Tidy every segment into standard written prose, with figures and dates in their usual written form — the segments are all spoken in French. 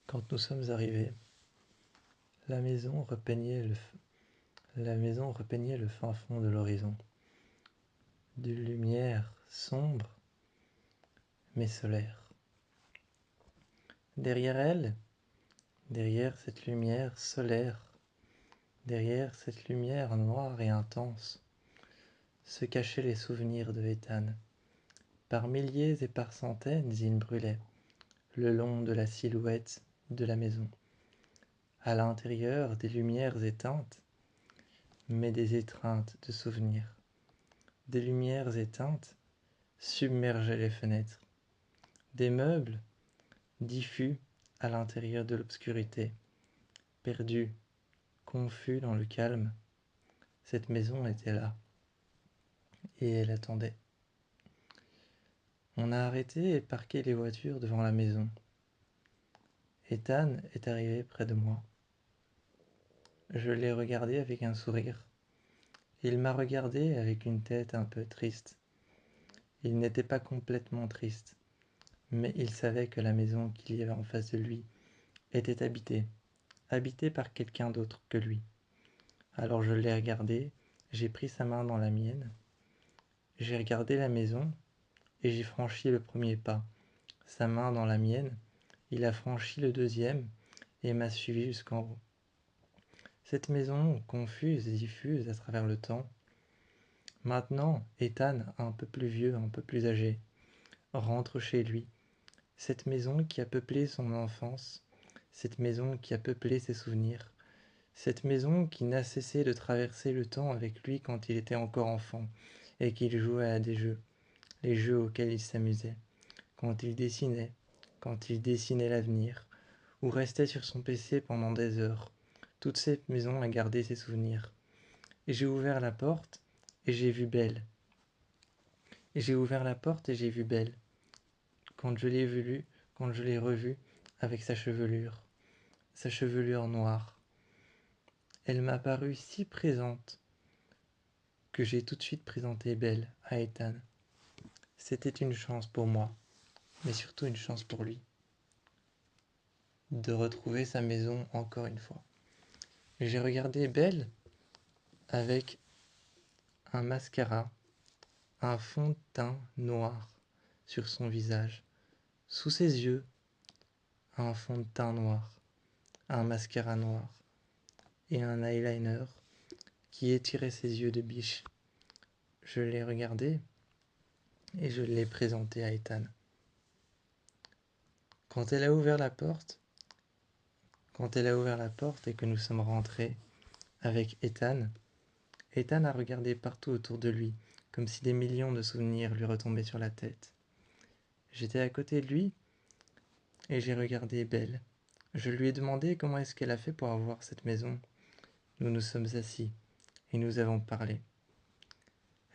Quand nous sommes arrivés, la maison repeignait le fin fond de l'horizon, d'une lumière sombre mais solaire. Derrière elle, derrière cette lumière solaire, derrière cette lumière noire et intense, se cachaient les souvenirs de Ethan. Par milliers et par centaines, ils brûlaient le long de la silhouette de la maison. À l'intérieur, des lumières éteintes, mais des étreintes de souvenirs. Des lumières éteintes submergeaient les fenêtres. Des meubles diffus à l'intérieur de l'obscurité, perdus, confus dans le calme. Cette maison était là, et elle attendait. On a arrêté et parqué les voitures devant la maison. Ethan est arrivé près de moi. Je l'ai regardé avec un sourire. Il m'a regardé avec une tête un peu triste. Il n'était pas complètement triste, mais il savait que la maison qu'il y avait en face de lui était habitée par quelqu'un d'autre que lui. Alors je l'ai regardé, j'ai pris sa main dans la mienne, j'ai regardé la maison et j'ai franchi le premier pas. Sa main dans la mienne, il a franchi le deuxième et m'a suivi jusqu'en haut. Cette maison, confuse et diffuse à travers le temps. Maintenant, Ethan, un peu plus vieux, un peu plus âgé, rentre chez lui. Cette maison qui a peuplé son enfance, cette maison qui a peuplé ses souvenirs, cette maison qui n'a cessé de traverser le temps avec lui quand il était encore enfant et qu'il jouait à des jeux, les jeux auxquels il s'amusait, quand il dessinait l'avenir, ou restait sur son PC pendant des heures. Toute cette maison a gardé ses souvenirs. Et j'ai ouvert la porte et j'ai vu Belle. Et j'ai ouvert la porte et j'ai vu Belle. Quand je l'ai revue avec sa chevelure noire. Elle m'a paru si présente que j'ai tout de suite présenté Belle à Ethan. C'était une chance pour moi, mais surtout une chance pour lui, de retrouver sa maison encore une fois. J'ai regardé Belle avec un mascara, un fond de teint noir sur son visage. Sous ses yeux, un fond de teint noir, un mascara noir et un eyeliner qui étirait ses yeux de biche. Je l'ai regardé et je l'ai présenté à Ethan. Quand elle a ouvert la porte et que nous sommes rentrés avec Ethan, Ethan a regardé partout autour de lui, comme si des millions de souvenirs lui retombaient sur la tête. J'étais à côté de lui et j'ai regardé Belle. Je lui ai demandé comment est-ce qu'elle a fait pour avoir cette maison. Nous nous sommes assis et nous avons parlé.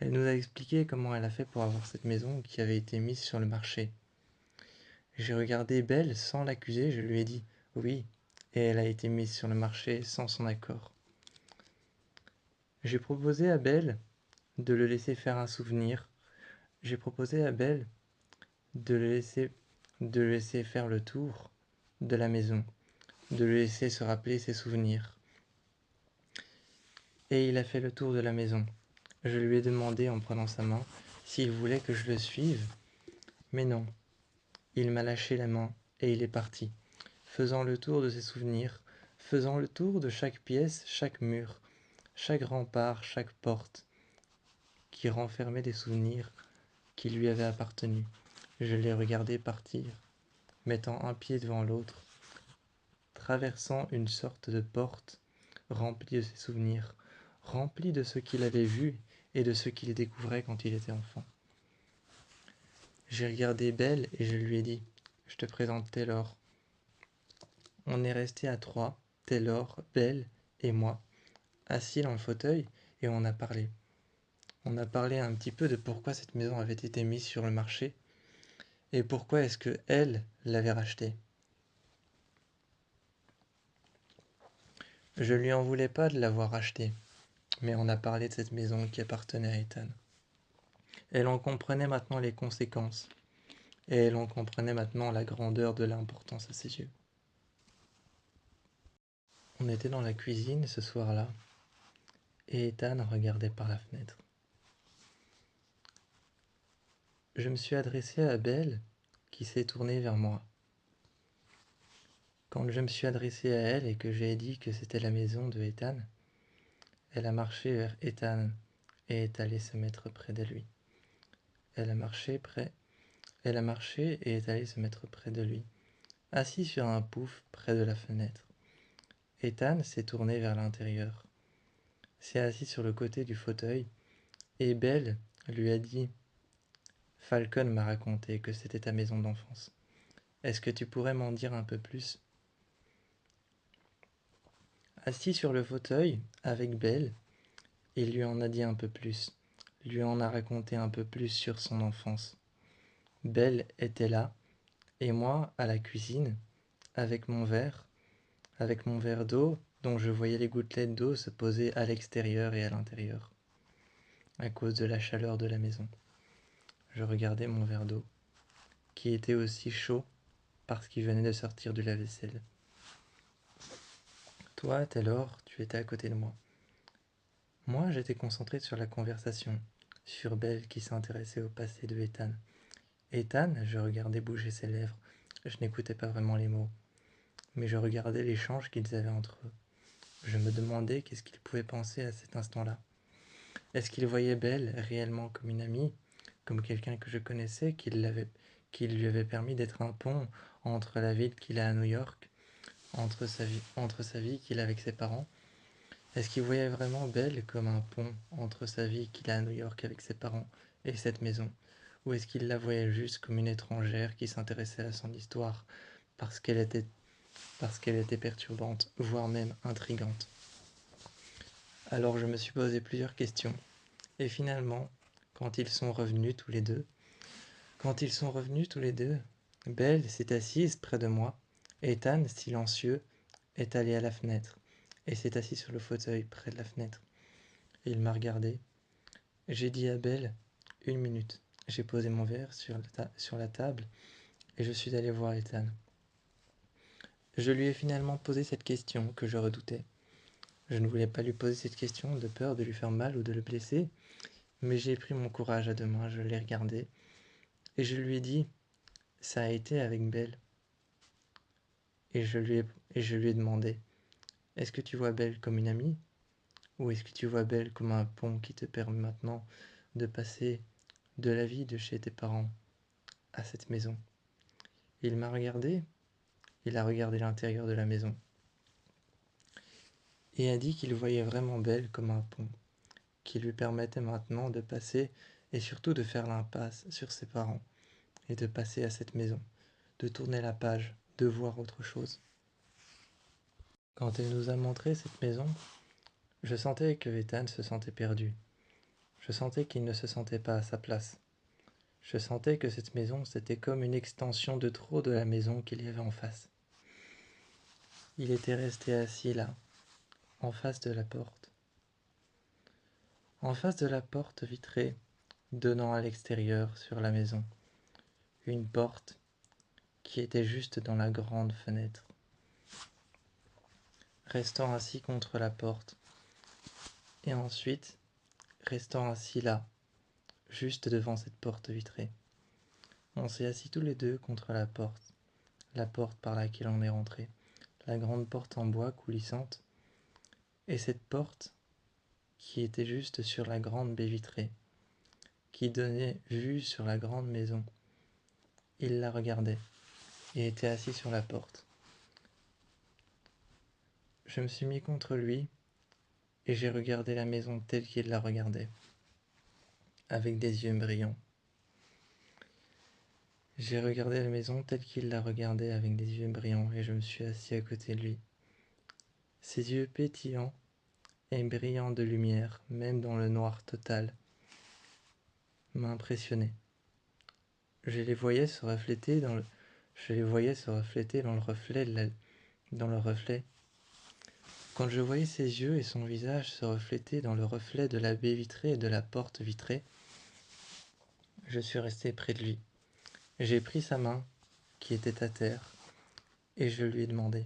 Elle nous a expliqué comment elle a fait pour avoir cette maison qui avait été mise sur le marché. J'ai regardé Belle sans l'accuser, je lui ai dit « Oui », et elle a été mise sur le marché sans son accord. J'ai proposé à Belle de le laisser faire un souvenir. J'ai proposé à Belle de le laisser faire le tour de la maison, de le laisser se rappeler ses souvenirs. Et il a fait le tour de la maison. Je lui ai demandé en prenant sa main s'il voulait que je le suive, mais non. Il m'a lâché la main et il est parti, faisant le tour de ses souvenirs, faisant le tour de chaque pièce, chaque mur, chaque rempart, chaque porte, qui renfermait des souvenirs qui lui avaient appartenu. Je l'ai regardé partir, mettant un pied devant l'autre, traversant une sorte de porte remplie de ses souvenirs, remplie de ce qu'il avait vu et de ce qu'il découvrait quand il était enfant. J'ai regardé Belle et je lui ai dit « Je te présente Taylor ». On est resté à trois, Taylor, Belle et moi, assis dans le fauteuil et on a parlé. On a parlé un petit peu de pourquoi cette maison avait été mise sur le marché et pourquoi est-ce que elle l'avait rachetée. Je lui en voulais pas de l'avoir rachetée, mais on a parlé de cette maison qui appartenait à Ethan. Elle en comprenait maintenant les conséquences et elle en comprenait maintenant la grandeur de l'importance à ses yeux. On était dans la cuisine ce soir-là, et Ethan regardait par la fenêtre. Je me suis adressé à Belle, qui s'est tournée vers moi. Quand je me suis adressé à elle et que j'ai dit que c'était la maison de Ethan, elle a marché vers Ethan et est allée se mettre près de lui. Elle a marché et est allée se mettre près de lui, assis sur un pouf près de la fenêtre. Ethan s'est tourné vers l'intérieur, s'est assis sur le côté du fauteuil, et Belle lui a dit: Falcon m'a raconté que c'était ta maison d'enfance. Est-ce que tu pourrais m'en dire un peu plus? Assis sur le fauteuil, avec Belle, il lui en a dit un peu plus, lui en a raconté un peu plus sur son enfance. Belle était là, et moi, à la cuisine, avec mon verre d'eau, dont je voyais les gouttelettes d'eau se poser à l'extérieur et à l'intérieur, à cause de la chaleur de la maison. Je regardais mon verre d'eau, qui était aussi chaud parce qu'il venait de sortir du lave-vaisselle. Toi, Taylor, tu étais à côté de moi. Moi, j'étais concentré sur la conversation, sur Belle qui s'intéressait au passé de Ethan. Ethan, je regardais bouger ses lèvres. Je n'écoutais pas vraiment les mots, mais je regardais l'échange qu'ils avaient entre eux. Je me demandais qu'est-ce qu'ils pouvaient penser à cet instant-là. Est-ce qu'ils voyaient Belle réellement comme une amie, comme quelqu'un que je connaissais, qui lui avait permis d'être un pont entre la ville qu'il a à New York, entre sa vie qu'il a avec ses parents? Est-ce qu'il voyait vraiment Belle comme un pont entre sa vie qu'il a à New York avec ses parents et cette maison? Ou est-ce qu'il la voyait juste comme une étrangère qui s'intéressait à son histoire parce qu'elle était perturbante, voire même intrigante? Alors je me suis posé plusieurs questions. Et finalement, quand ils sont revenus tous les deux, Belle s'est assise près de moi. Ethan, silencieux, est allé à la fenêtre et s'est assis sur le fauteuil près de la fenêtre. Il m'a regardé. J'ai dit à Belle: 1 minute. J'ai posé mon verre sur la table et je suis allé voir Ethan. Je lui ai finalement posé cette question que je redoutais. Je ne voulais pas lui poser cette question de peur de lui faire mal ou de le blesser, mais j'ai pris mon courage à deux mains, je l'ai regardé et je lui ai dit: ça a été avec Belle. Et je lui ai demandé: est-ce que tu vois Belle comme une amie? Ou est-ce que tu vois Belle comme un pont qui te permet maintenant de passer de la vie de chez tes parents à cette maison? Il m'a regardé, il a regardé l'intérieur de la maison et a dit qu'il voyait vraiment Belle comme un pont qui lui permettait maintenant de passer et surtout de faire l'impasse sur ses parents et de passer à cette maison, de tourner la page, de voir autre chose. Quand elle nous a montré cette maison, je sentais que Ethan se sentait perdu. Je sentais qu'il ne se sentait pas à sa place. Je sentais que cette maison, c'était comme une extension de trop de la maison qu'il y avait en face. Il était resté assis là, en face de la porte. En face de la porte vitrée, donnant à l'extérieur sur la maison. Une porte qui était juste dans la grande fenêtre. Restant assis contre la porte. Et ensuite, restant assis là, juste devant cette porte vitrée. On s'est assis tous les deux contre la porte par laquelle on est rentré, la grande porte en bois coulissante, et cette porte qui était juste sur la grande baie vitrée, qui donnait vue sur la grande maison. Il la regardait et était assis sur la porte. Je me suis mis contre lui et j'ai regardé la maison telle qu'il la regardait, avec des yeux brillants. J'ai regardé la maison telle qu'il la regardait avec des yeux brillants et je me suis assis à côté de lui. Ses yeux pétillants et brillants de lumière, même dans le noir total, m'impressionnaient. Je les voyais se refléter dans le reflet. Quand je voyais ses yeux et son visage se refléter dans le reflet de la baie vitrée et de la porte vitrée, je suis resté près de lui. J'ai pris sa main, qui était à terre, et je lui ai demandé: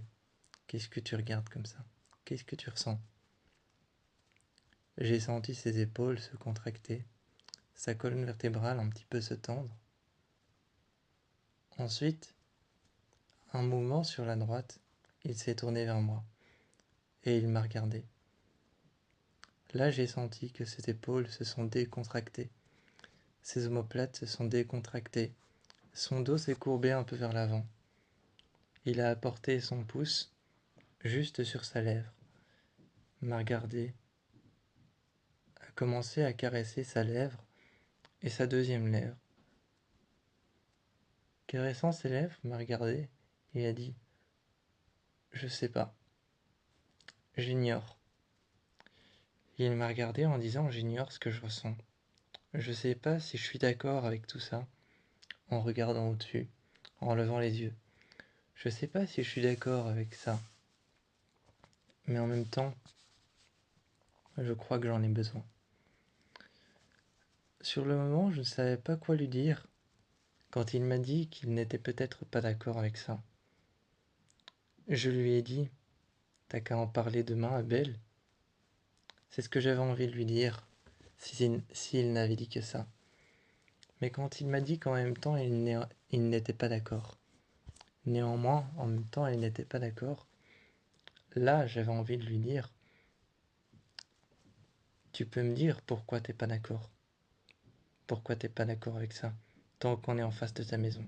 qu'est-ce que tu regardes comme ça? qu'est-ce que tu ressens? J'ai senti ses épaules se contracter, sa colonne vertébrale un petit peu se tendre. Ensuite, un mouvement sur la droite, il s'est tourné vers moi et il m'a regardé. Là, j'ai senti que ses épaules se sont décontractées, ses omoplates se sont décontractées, son dos s'est courbé un peu vers l'avant. Il a apporté son pouce juste sur sa lèvre, m'a regardé, a commencé à caresser sa lèvre et sa deuxième lèvre. Caressant ses lèvres, m'a regardé et a dit: Je sais pas, j'ignore. Il m'a regardé en disant: J'ignore ce que je ressens. Je sais pas si je suis d'accord avec tout ça, en regardant au-dessus, en levant les yeux. Je sais pas si je suis d'accord avec ça, mais en même temps, je crois que j'en ai besoin. Sur le moment, je ne savais pas quoi lui dire quand il m'a dit qu'il n'était peut-être pas d'accord avec ça. Je lui ai dit: T'as qu'à en parler demain à Belle. C'est ce que j'avais envie de lui dire, s'il n'avait dit que ça. Mais quand il m'a dit qu'en même temps il n'était pas d'accord, néanmoins, en même temps il n'était pas d'accord, là j'avais envie de lui dire: Tu peux me dire pourquoi t'es pas d'accord? Pourquoi t'es pas d'accord avec ça, tant qu'on est en face de ta maison?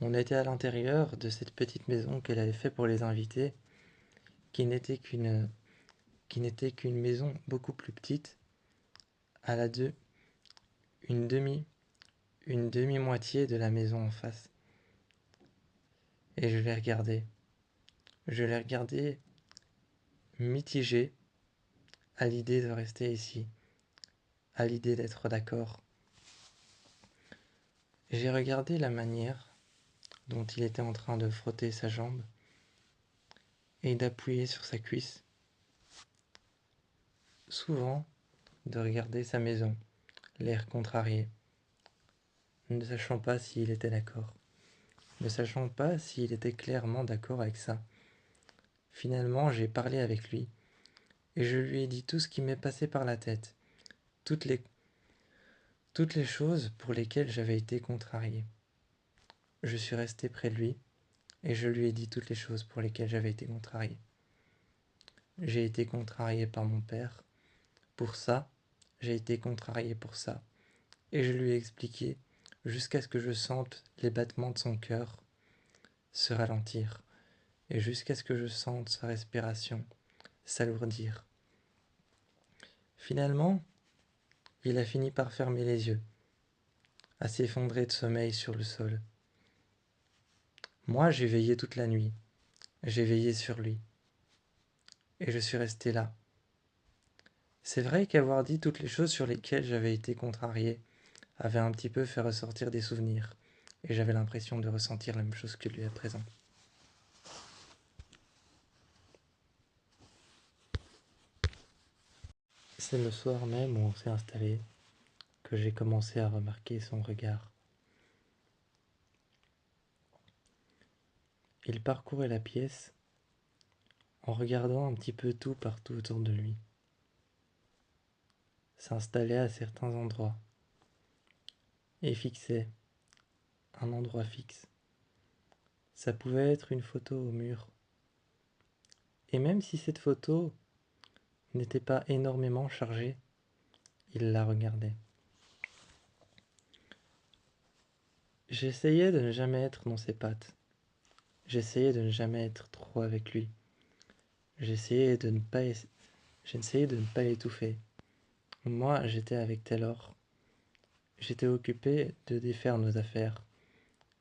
On était à l'intérieur de cette petite maison qu'elle avait fait pour les invités, qui n'était qu'une maison beaucoup plus petite, à la deux, une demi, une demi-moitié de la maison en face. Et je l'ai regardé. Je l'ai regardé mitigé à l'idée de rester ici, à l'idée d'être d'accord. J'ai regardé la manière dont il était en train de frotter sa jambe et d'appuyer sur sa cuisse. Souvent, de regarder sa maison, l'air contrarié, ne sachant pas s'il était d'accord, ne sachant pas s'il était clairement d'accord avec ça. Finalement, j'ai parlé avec lui et je lui ai dit tout ce qui m'est passé par la tête, toutes les, toutes les choses pour lesquelles j'avais été contrarié. Je suis resté près de lui et je lui ai dit toutes les choses pour lesquelles j'avais été contrarié. J'ai été contrarié par mon père. Pour ça, j'ai été contrarié pour ça. Et je lui ai expliqué jusqu'à ce que je sente les battements de son cœur se ralentir et jusqu'à ce que je sente sa respiration s'alourdir. Finalement, il a fini par fermer les yeux, à s'effondrer de sommeil sur le sol. Moi, j'ai veillé toute la nuit, j'ai veillé sur lui, et je suis resté là. C'est vrai qu'avoir dit toutes les choses sur lesquelles j'avais été contrarié avait un petit peu fait ressortir des souvenirs, et j'avais l'impression de ressentir la même chose que lui à présent. C'est le soir même où on s'est installé que j'ai commencé à remarquer son regard. Il parcourait la pièce en regardant un petit peu tout partout autour de lui. S'installait à certains endroits et fixait un endroit fixe. Ça pouvait être une photo au mur. Et même si cette photo n'était pas énormément chargée, il la regardait. J'essayais de ne jamais être dans ses pattes. J'essayais de ne jamais être trop avec lui. J'essayais de ne pas l'étouffer. Moi, j'étais avec Taylor. J'étais occupé de défaire nos affaires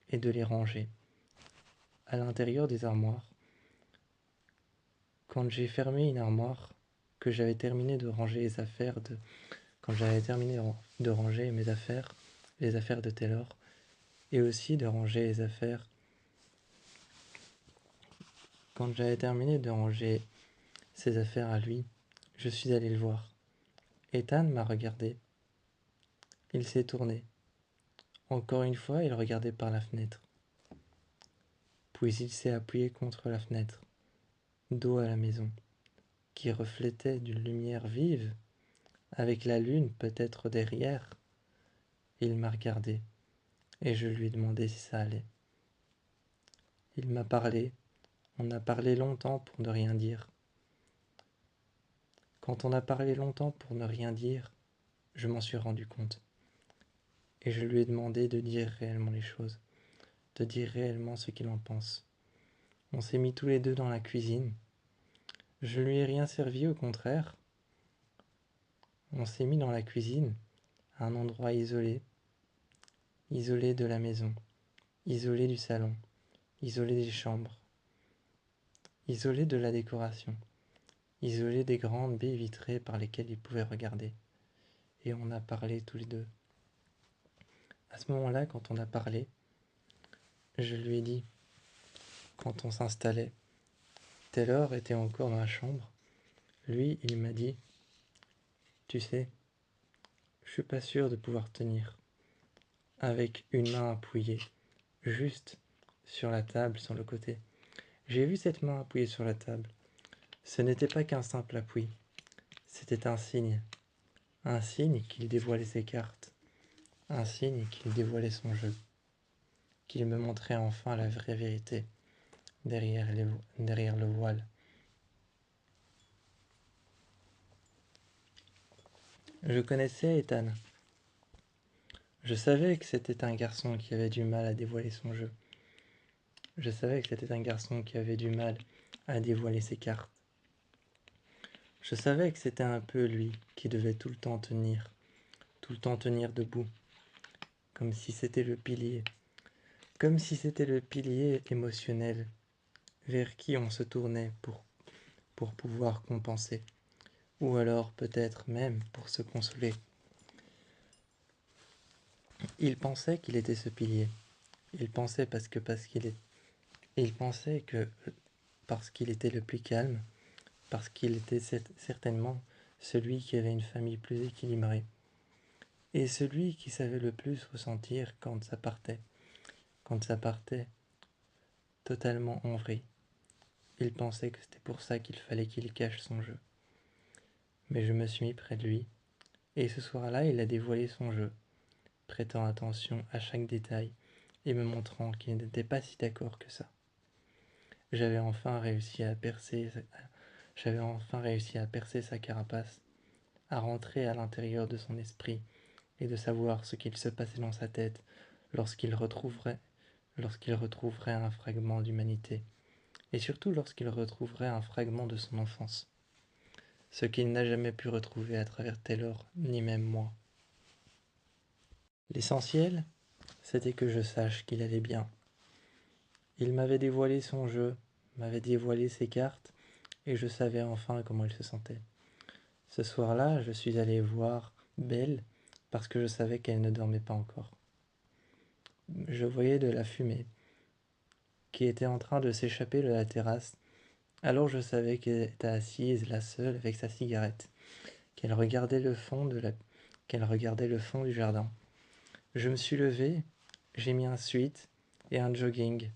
et de les ranger à l'intérieur des armoires. Quand j'ai fermé une armoire, que j'avais terminé de ranger les affaires de... Quand j'avais terminé de ranger mes affaires, les affaires de Taylor, et aussi de ranger les affaires... Quand j'avais terminé de ranger ses affaires à lui, je suis allé le voir. Ethan m'a regardé. Il s'est tourné. Encore une fois, il regardait par la fenêtre. Puis il s'est appuyé contre la fenêtre. d'eau à la maison, qui reflétait d'une lumière vive, avec la lune peut-être derrière. Il m'a regardé, et je lui ai demandé si ça allait. Il m'a parlé, on a parlé longtemps pour ne rien dire. Quand on a parlé longtemps pour ne rien dire, je m'en suis rendu compte. Et je lui ai demandé de dire réellement les choses, de dire réellement ce qu'il en pense. On s'est mis tous les deux dans la cuisine. Je lui ai rien servi, au contraire. On s'est mis dans la cuisine, à un endroit isolé, isolé de la maison, isolé du salon, isolé des chambres, isolé de la décoration, isolé des grandes baies vitrées par lesquelles il pouvait regarder. Et on a parlé tous les deux. À ce moment-là, quand on a parlé, je lui ai dit, quand on s'installait, Taylor était encore dans la chambre. Lui, il m'a dit, tu sais, je suis pas sûr de pouvoir tenir avec une main appuyée juste sur la table, sur le côté. J'ai vu cette main appuyée sur la table. Ce n'était pas qu'un simple appui, c'était un signe qu'il dévoilait ses cartes, un signe qu'il dévoilait son jeu, qu'il me montrait enfin la vraie vérité derrière le voile. Je connaissais Ethan. Je savais que c'était un garçon qui avait du mal à dévoiler son jeu. Je savais que c'était un garçon qui avait du mal à dévoiler ses cartes. Je savais que c'était un peu lui qui devait tout le temps tenir debout, comme si c'était le pilier, comme si c'était le pilier émotionnel vers qui on se tournait pour pouvoir compenser, ou alors peut-être même pour se consoler. Il pensait qu'il était ce pilier. Il pensait il pensait que parce qu'il était le plus calme, parce qu'il était certainement celui qui avait une famille plus équilibrée, et celui qui savait le plus ressentir quand ça partait totalement en vrille. Il pensait que c'était pour ça qu'il fallait qu'il cache son jeu. Mais je me suis mis près de lui, et ce soir-là, il a dévoilé son jeu, prêtant attention à chaque détail et me montrant qu'il n'était pas si d'accord que ça. J'avais enfin réussi à percer sa carapace, à rentrer à l'intérieur de son esprit et de savoir ce qu'il se passait dans sa tête lorsqu'il retrouverait un fragment d'humanité, et surtout lorsqu'il retrouverait un fragment de son enfance, ce qu'il n'a jamais pu retrouver à travers Taylor, ni même moi. L'essentiel, c'était que je sache qu'il allait bien. Il m'avait dévoilé son jeu, m'avait dévoilé ses cartes, et je savais enfin comment il se sentait. Ce soir-là, je suis allé voir Belle, parce que je savais qu'elle ne dormait pas encore. Je voyais de la fumée qui était en train de s'échapper de la terrasse, alors je savais qu'elle était assise là seule avec sa cigarette, qu'elle regardait qu'elle regardait le fond du jardin. Je me suis levé, j'ai mis un sweat et un jogging,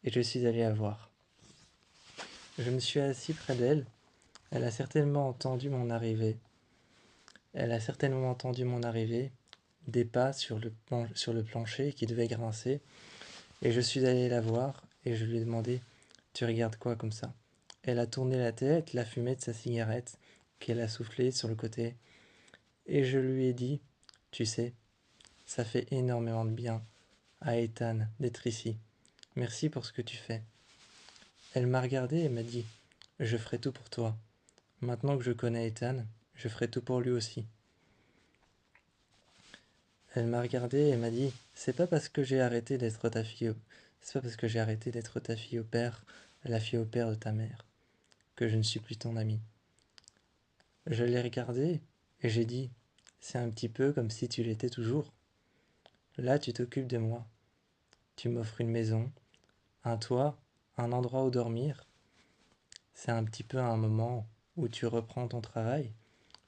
et je suis allé la voir. Je me suis assis près d'elle, elle a certainement entendu mon arrivée. Des pas sur le plancher qui devaient grincer, et je suis allé la voir, et je lui ai demandé, tu regardes quoi comme ça? Elle a tourné la tête, la fumée de sa cigarette, qu'elle a soufflé sur le côté, et je lui ai dit, tu sais, ça fait énormément de bien à Ethan d'être ici. Merci pour ce que tu fais. Elle m'a regardé et m'a dit, je ferai tout pour toi. Maintenant que je connais Ethan, je ferai tout pour lui aussi. Elle m'a regardé et m'a dit, c'est pas parce que j'ai arrêté d'être ta fille au père, la fille au père de ta mère, que je ne suis plus ton ami. Je l'ai regardé et j'ai dit, c'est un petit peu comme si tu l'étais toujours. Là, tu t'occupes de moi. Tu m'offres une maison, un toit, un endroit où dormir. C'est un petit peu un moment où tu reprends ton travail,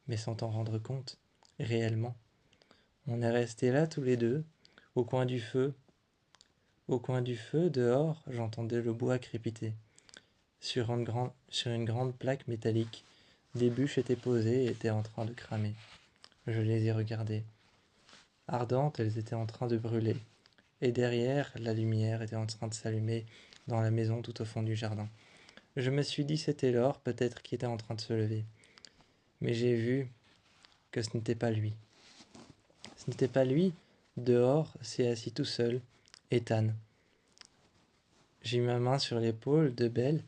mais sans t'en rendre compte, réellement. On est restés là tous les deux, au coin du feu. Au coin du feu, dehors, j'entendais le bois crépiter. Sur une grande plaque métallique, des bûches étaient posées et étaient en train de cramer. Je les ai regardées. Ardentes, elles étaient en train de brûler. Et derrière, la lumière était en train de s'allumer dans la maison tout au fond du jardin. Je me suis dit c'était l'or peut-être qui était en train de se lever. Mais j'ai vu que ce n'était pas lui. Ce n'était pas lui. Dehors, s'est assis tout seul, Ethan. J'ai mis ma main sur l'épaule de Belle,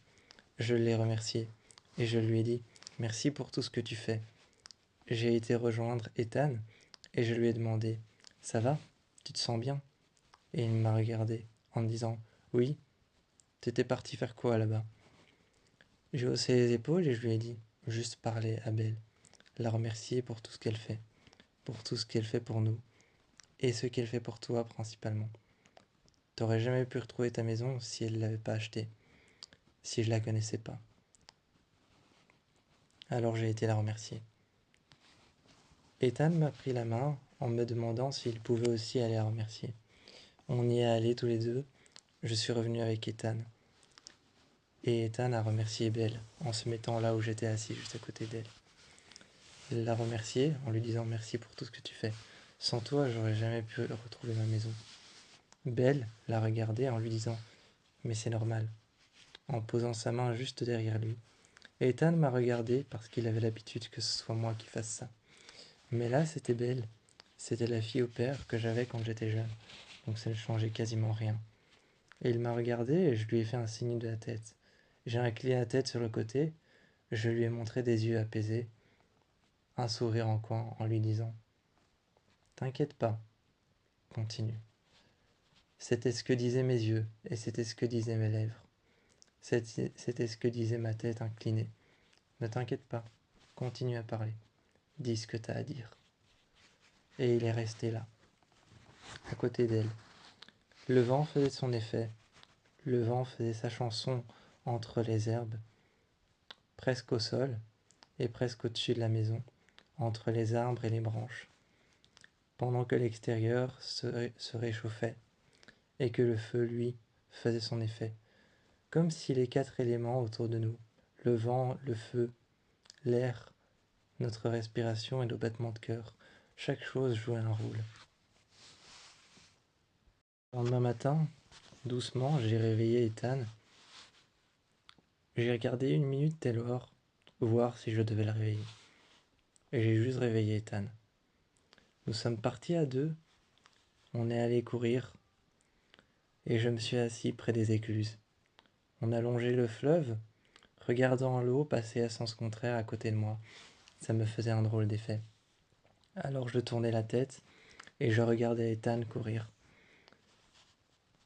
je l'ai remercié, et je lui ai dit « Merci pour tout ce que tu fais ». J'ai été rejoindre Ethan, et je lui ai demandé « Ça va? Tu te sens bien ?» Et il m'a regardé en me disant « Oui, t'étais parti faire quoi là-bas ?» J'ai haussé les épaules et je lui ai dit « Juste parler à Belle, la remercier pour tout ce qu'elle fait, pour tout ce qu'elle fait pour nous, et ce qu'elle fait pour toi principalement. T'aurais jamais pu retrouver ta maison si elle ne l'avait pas achetée, si je la connaissais pas. » Alors j'ai été la remercier. Ethan m'a pris la main en me demandant s'il pouvait aussi aller la remercier. On y est allés tous les deux. Je suis revenu avec Ethan. Et Ethan a remercié Belle en se mettant là où j'étais assis juste à côté d'elle. Il l'a remercié en lui disant merci pour tout ce que tu fais. Sans toi, j'aurais jamais pu retrouver ma maison. Belle l'a regardé en lui disant mais c'est normal, en posant sa main juste derrière lui. Et Ethan m'a regardé parce qu'il avait l'habitude que ce soit moi qui fasse ça. Mais là, c'était Belle. C'était la fille au père que j'avais quand j'étais jeune. Donc ça ne changeait quasiment rien. Et il m'a regardé et je lui ai fait un signe de la tête. J'ai incliné la tête sur le côté, je lui ai montré des yeux apaisés, un sourire en coin en lui disant « T'inquiète pas, continue. » C'était ce que disaient mes yeux et c'était ce que disaient mes lèvres. C'était ce que disait ma tête inclinée. Ne t'inquiète pas, continue à parler. Dis ce que t'as à dire. Et il est resté là, à côté d'elle. Le vent faisait son effet. Le vent faisait sa chanson entre les herbes, presque au sol et presque au-dessus de la maison, entre les arbres et les branches, pendant que l'extérieur se réchauffait et que le feu, lui, faisait son effet, comme si les quatre éléments autour de nous, le vent, le feu, l'air, notre respiration et nos battements de cœur, chaque chose jouait un rôle. Le lendemain matin, doucement, j'ai réveillé Ethan. J'ai regardé 1 minute dehors, voir si je devais le réveiller. Et j'ai juste réveillé Ethan. Nous sommes partis à deux, on est allé courir, et je me suis assis près des écluses. On a longé le fleuve, regardant l'eau passer à sens contraire à côté de moi. Ça me faisait un drôle d'effet. Alors je tournais la tête, et je regardais Ethan courir.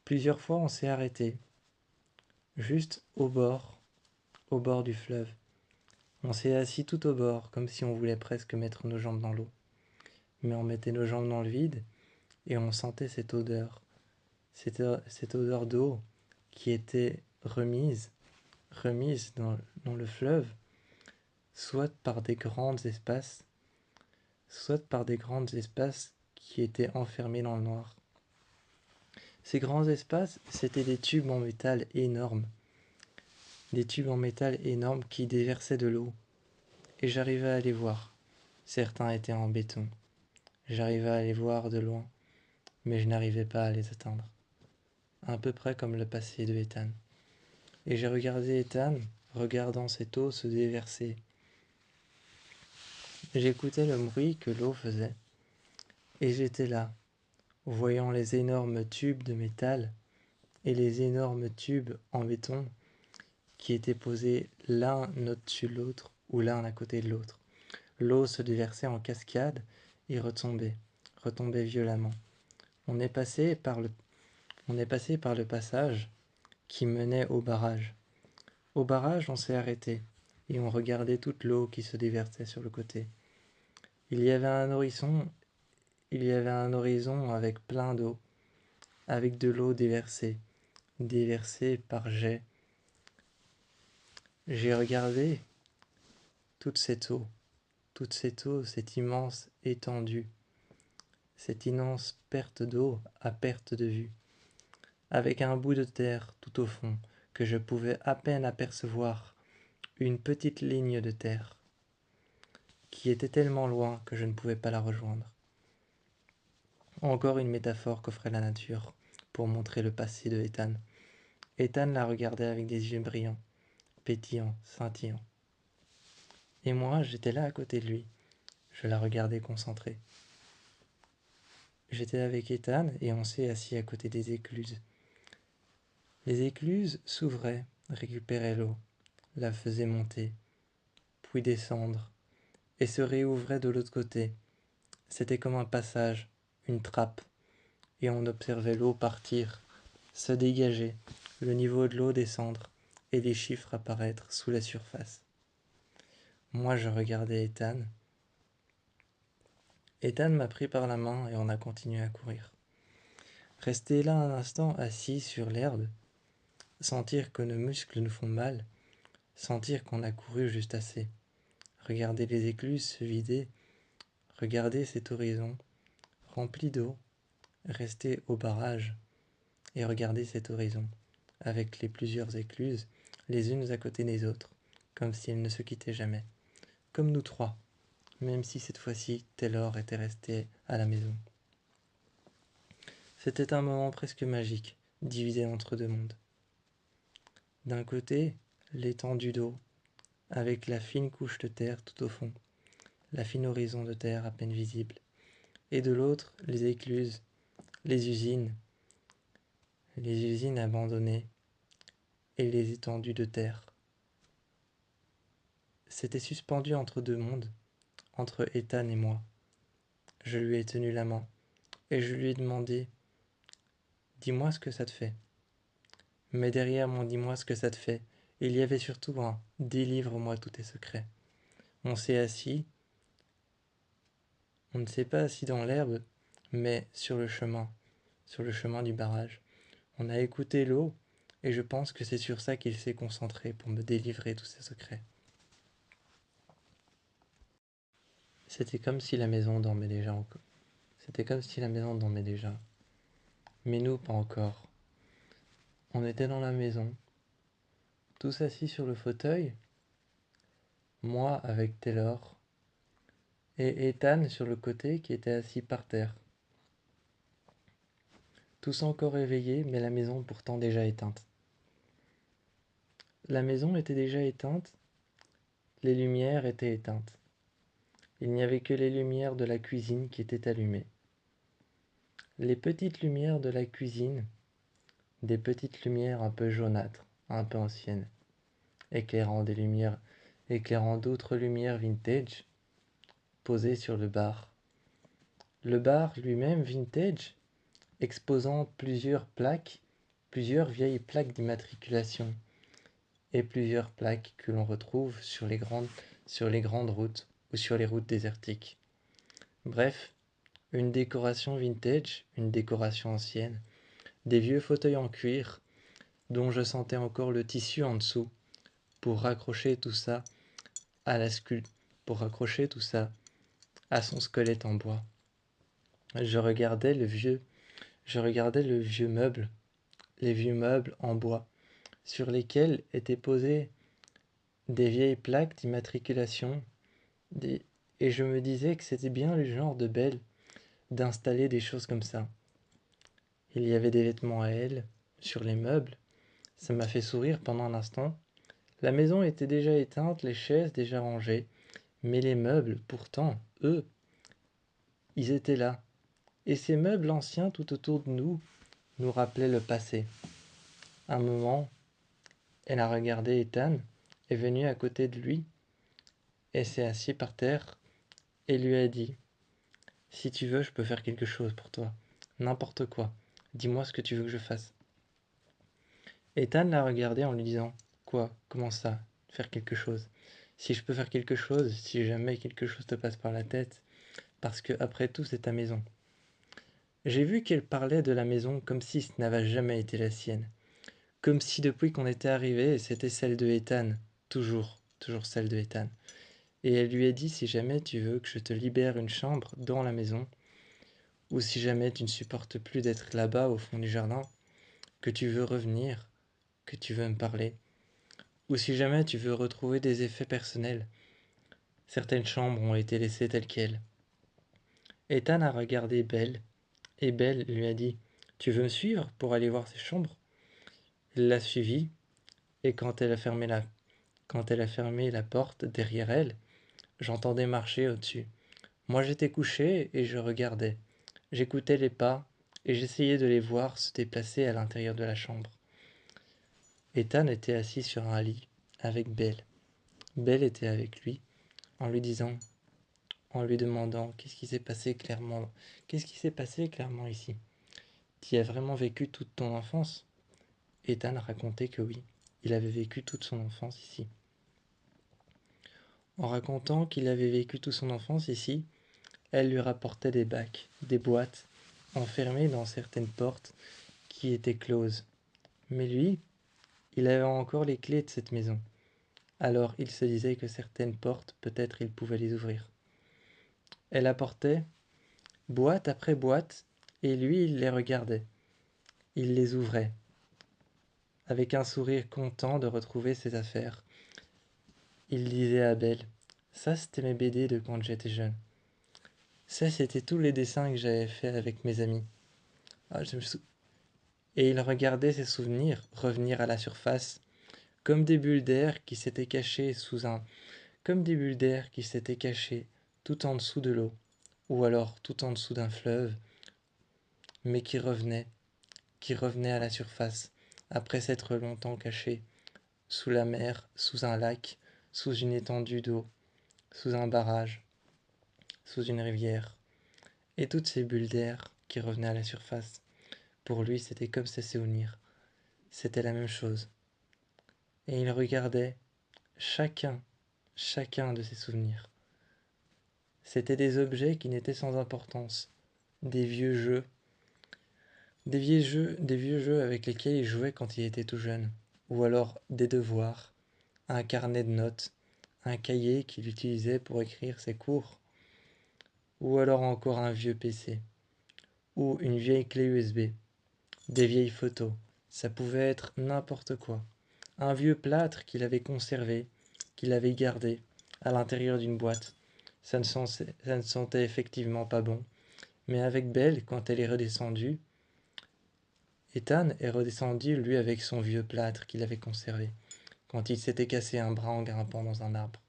Plusieurs fois on s'est arrêté, juste au bord du fleuve. On s'est assis tout au bord, comme si on voulait presque mettre nos jambes dans l'eau. Mais on mettait nos jambes dans le vide, et on sentait cette odeur d'eau qui était remise dans le fleuve, soit par des grands espaces, qui étaient enfermés dans le noir. Ces grands espaces, c'étaient des tubes en métal énormes, qui déversaient de l'eau, et j'arrivais à les voir. Certains étaient en béton. J'arrivais à les voir de loin, mais je n'arrivais pas à les atteindre. À peu près comme le passé de Ethan. Et j'ai regardé Ethan, regardant cette eau se déverser. J'écoutais le bruit que l'eau faisait. Et j'étais là, voyant les énormes tubes de métal et les énormes tubes en béton qui étaient posés l'un au-dessus de l'autre ou l'un à côté de l'autre. L'eau se déversait en cascade et retombait violemment. On est passé par le passage qui menait au barrage. Au barrage, on s'est arrêté et on regardait toute l'eau qui se déversait sur le côté. Il y avait un horizon avec plein d'eau, avec de l'eau déversée par jets. J'ai regardé toute cette eau, cette immense étendue, cette immense perte d'eau à perte de vue, avec un bout de terre tout au fond, que je pouvais à peine apercevoir une petite ligne de terre qui était tellement loin que je ne pouvais pas la rejoindre. Encore une métaphore qu'offrait la nature pour montrer le passé de Ethan. Ethan la regardait avec des yeux brillants, pétillants, scintillants. Et moi, j'étais là à côté de lui. Je la regardais concentrée. J'étais avec Ethan et on s'est assis à côté des écluses. Les écluses s'ouvraient, récupéraient l'eau, la faisaient monter, puis descendre, et se réouvraient de l'autre côté. C'était comme un passage, une trappe, et on observait l'eau partir, se dégager, le niveau de l'eau descendre, et des chiffres apparaître sous la surface. Moi, je regardais Ethan. Ethan m'a pris par la main et on a continué à courir. Rester là un instant assis sur l'herbe, sentir que nos muscles nous font mal, sentir qu'on a couru juste assez, regarder les écluses se vider, regarder cet horizon rempli d'eau, rester au barrage et regarder cet horizon avec les plusieurs écluses les unes à côté des autres, comme si elles ne se quittaient jamais, comme nous trois, même si cette fois-ci Taylor était resté à la maison. C'était un moment presque magique, divisé entre deux mondes. D'un côté, l'étendue d'eau, avec la fine couche de terre tout au fond, la fine horizon de terre à peine visible, et de l'autre, les écluses, les usines abandonnées, et les étendues de terre. C'était suspendu entre deux mondes, entre Ethan et moi. Je lui ai tenu la main, et je lui ai demandé « Dis-moi ce que ça te fait ». Mais derrière mon « Dis-moi ce que ça te fait », il y avait surtout un « Délivre-moi tous tes secrets ». On s'est assis, on ne s'est pas assis dans l'herbe, mais sur le chemin du barrage. On a écouté l'eau, et je pense que c'est sur ça qu'il s'est concentré pour me délivrer tous ses secrets. C'était comme si la maison dormait déjà encore. C'était comme si la maison dormait déjà. Mais nous, pas encore. On était dans la maison, tous assis sur le fauteuil, moi avec Taylor, et Ethan sur le côté qui était assis par terre. Tous encore éveillés, mais la maison pourtant déjà éteinte. La maison était déjà éteinte, les lumières étaient éteintes. Il n'y avait que les lumières de la cuisine qui étaient allumées. Les petites lumières de la cuisine, des petites lumières un peu jaunâtres, un peu anciennes, éclairant d'autres lumières vintage posées sur le bar. Le bar lui-même vintage, exposant plusieurs vieilles plaques d'immatriculation et plusieurs plaques que l'on retrouve sur les grandes routes ou sur les routes désertiques. Bref, une décoration vintage, une décoration ancienne, des vieux fauteuils en cuir dont je sentais encore le tissu en dessous pour raccrocher tout ça pour raccrocher tout ça à son squelette en bois. Je regardais le vieux meuble, les vieux meubles en bois, sur lesquels étaient posées des vieilles plaques d'immatriculation, et je me disais que c'était bien le genre de Belle d'installer des choses comme ça. Il y avait des vêtements à elle, sur les meubles, ça m'a fait sourire pendant un instant. La maison était déjà éteinte, les chaises déjà rangées, mais les meubles, pourtant, eux, ils étaient là. Et ces meubles anciens tout autour de nous rappelaient le passé. Un moment, elle a regardé Ethan, est venue à côté de lui, et s'est assise par terre, et lui a dit « Si tu veux, je peux faire quelque chose pour toi. N'importe quoi. Dis-moi ce que tu veux que je fasse. » Ethan l'a regardé en lui disant « Quoi? Comment ça? Faire quelque chose? Si je peux faire quelque chose, si jamais quelque chose te passe par la tête, parce que après tout c'est ta maison. » J'ai vu qu'elle parlait de la maison comme si ce n'avait jamais été la sienne. Comme si depuis qu'on était arrivé, c'était celle de Ethan. Toujours celle de Ethan. Et elle lui a dit si jamais tu veux que je te libère une chambre dans la maison, ou si jamais tu ne supportes plus d'être là-bas au fond du jardin, que tu veux revenir, que tu veux me parler, ou si jamais tu veux retrouver des effets personnels. Certaines chambres ont été laissées telles quelles. Ethan a regardé Belle, et Belle lui a dit: Tu veux me suivre pour aller voir ces chambres? Il l'a suivie, et quand elle a fermé la porte derrière elle, j'entendais marcher au-dessus. Moi j'étais couché et je regardais. J'écoutais les pas et j'essayais de les voir se déplacer à l'intérieur de la chambre. Ethan était assis sur un lit avec Belle. Belle était avec lui en lui disant, en lui demandant qu'est-ce qui s'est passé clairement ici. Tu as vraiment vécu toute ton enfance? Ethan racontait que oui, il avait vécu toute son enfance ici. En racontant qu'il avait vécu toute son enfance ici, elle lui rapportait des bacs, des boîtes, enfermées dans certaines portes qui étaient closes. Mais lui, il avait encore les clés de cette maison. Alors il se disait que certaines portes, peut-être il pouvait les ouvrir. Elle apportait boîte après boîte, et lui, il les regardait. Il les ouvrait, avec un sourire content de retrouver ses affaires. Il disait à Belle, ça c'était mes BD de quand j'étais jeune. Ça c'était tous les dessins que j'avais faits avec mes amis. Ah, Et il regardait ses souvenirs revenir à la surface, comme des bulles d'air qui s'étaient cachées comme des bulles d'air qui s'étaient cachées tout en dessous de l'eau, ou alors tout en dessous d'un fleuve, mais qui revenaient à la surface, après s'être longtemps cachées, sous la mer, sous un lac, sous une étendue d'eau, sous un barrage, sous une rivière. Et toutes ces bulles d'air qui revenaient à la surface, pour lui c'était comme ses souvenirs, c'était la même chose. Et il regardait chacun, chacun de ses souvenirs. C'étaient des objets qui n'étaient sans importance, des vieux jeux, des vieux jeux avec lesquels il jouait quand il était tout jeune, ou alors des devoirs, un carnet de notes, un cahier qu'il utilisait pour écrire ses cours, ou alors encore un vieux PC, ou une vieille clé USB, des vieilles photos, ça pouvait être n'importe quoi. Un vieux plâtre qu'il avait conservé, qu'il avait gardé à l'intérieur d'une boîte. Ça ne sentait effectivement pas bon. Mais avec Belle, quand elle est redescendue, Ethan est redescendu lui avec son vieux plâtre qu'il avait conservé, quand il s'était cassé un bras en grimpant dans un arbre.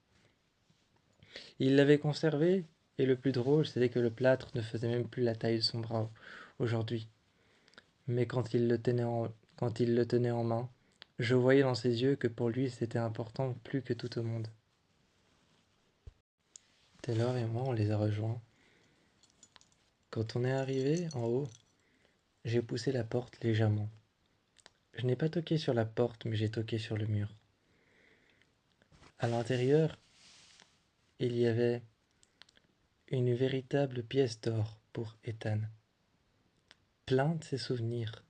Il l'avait conservé, et le plus drôle, c'était que le plâtre ne faisait même plus la taille de son bras aujourd'hui. Mais quand il le tenait en main, je voyais dans ses yeux que pour lui c'était important plus que tout au monde. Taylor et moi, on les a rejoints. Quand on est arrivé en haut, j'ai poussé la porte légèrement. Je n'ai pas toqué sur la porte, mais j'ai toqué sur le mur. À l'intérieur, il y avait une véritable pièce d'or pour Ethan. Plein de ses souvenirs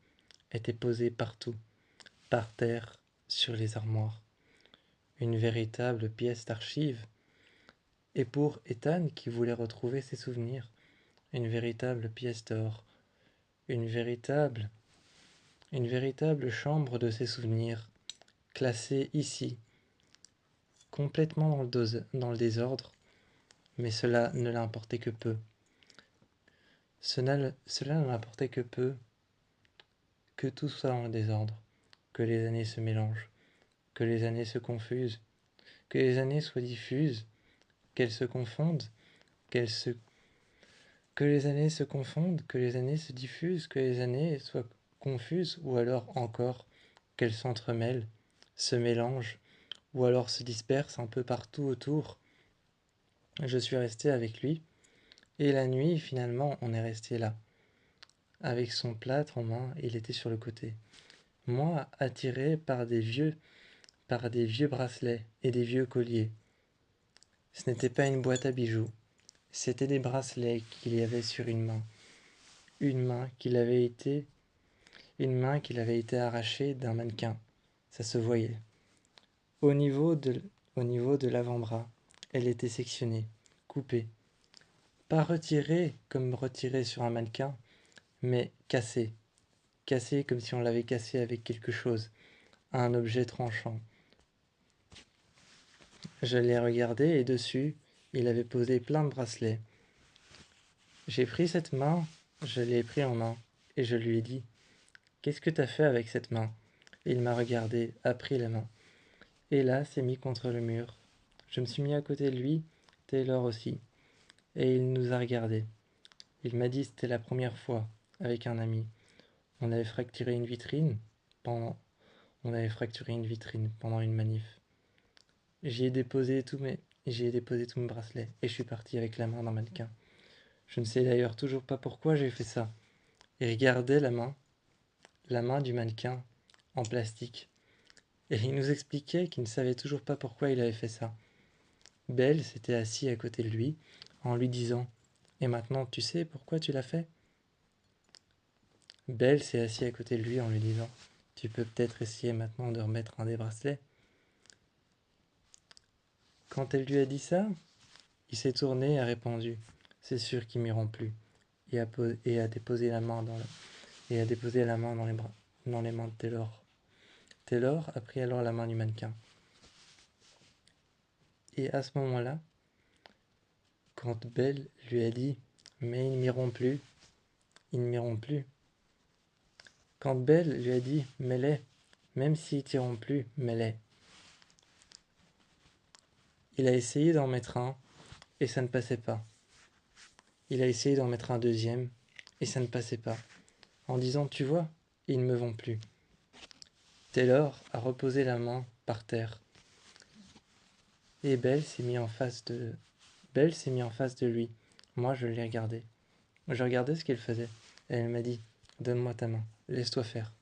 étaient posés partout, par terre, sur les armoires. Une véritable pièce d'archive. Et pour Ethan qui voulait retrouver ses souvenirs, une véritable pièce d'or. Une véritable, une véritable chambre de ses souvenirs, classée ici, complètement dans le désordre, mais cela ne l'importait que peu. Cela ne l'importait que peu que tout soit dans le désordre, que les années se mélangent, que les années se confusent, que les années soient diffuses, qu'elles se confondent, qu'elles se... que les années se confondent, que les années se diffusent, que les années soient confuses, ou alors encore qu'elles s'entremêlent, se mélangent, ou alors se dispersent un peu partout autour. Je suis resté avec lui, et la nuit, finalement, on est resté là. Avec son plâtre en main, il était sur le côté. Moi, attiré par des vieux bracelets et des vieux colliers. Ce n'était pas une boîte à bijoux, c'était des bracelets qu'il y avait sur une main. Une main qu'il avait été, une main qu'il avait été arrachée d'un mannequin. Ça se voyait. Au niveau de l'avant-bras, elle était sectionnée, coupée. Pas retirée comme retirée sur un mannequin, mais cassée. Cassée comme si on l'avait cassée avec quelque chose. un objet tranchant. Je l'ai regardé et dessus, il avait posé plein de bracelets. J'ai pris cette main, je l'ai pris en main, et je lui ai dit: qu'est-ce que t'as fait avec cette main? Il m'a regardé, a pris la main, et là s'est mis contre le mur. Je me suis mis à côté de lui, Taylor aussi, et il nous a regardés. Il m'a dit c'était la première fois, avec un ami. On avait fracturé une vitrine pendant, on avait fracturé une vitrine pendant une manif. J'y ai déposé j'ai déposé tous mes bracelets, et je suis parti avec la main d'un mannequin. Je ne sais d'ailleurs toujours pas pourquoi j'ai fait ça. Il regardait la main du mannequin en plastique. Et il nous expliquait qu'il ne savait toujours pas pourquoi il avait fait ça. Belle s'était assis à côté de lui en lui disant: et maintenant tu sais pourquoi tu l'as fait? Belle s'est assise à côté de lui en lui disant: tu peux peut-être essayer maintenant de remettre un des bracelets. Quand elle lui a dit ça, il s'est tourné et a répondu: c'est sûr qu'ils m'iront plus. Et a déposé la main dans les mains de Taylor. Taylor a pris alors la main du mannequin. Et à ce moment-là, quand Belle lui a dit: mais ils ne m'iront plus, ils ne m'iront plus. Quand Belle lui a dit: mets-les, même s'ils t'iront plus, mets-les. Il a essayé d'en mettre un, et ça ne passait pas. Il a essayé d'en mettre un deuxième, et ça ne passait pas, en disant: tu vois, ils ne me vont plus. Taylor a reposé la main par terre, et Belle s'est mis en face de lui. Moi, je l'ai regardé. Je regardais ce qu'elle faisait, et elle m'a dit: donne-moi ta main, laisse-toi faire.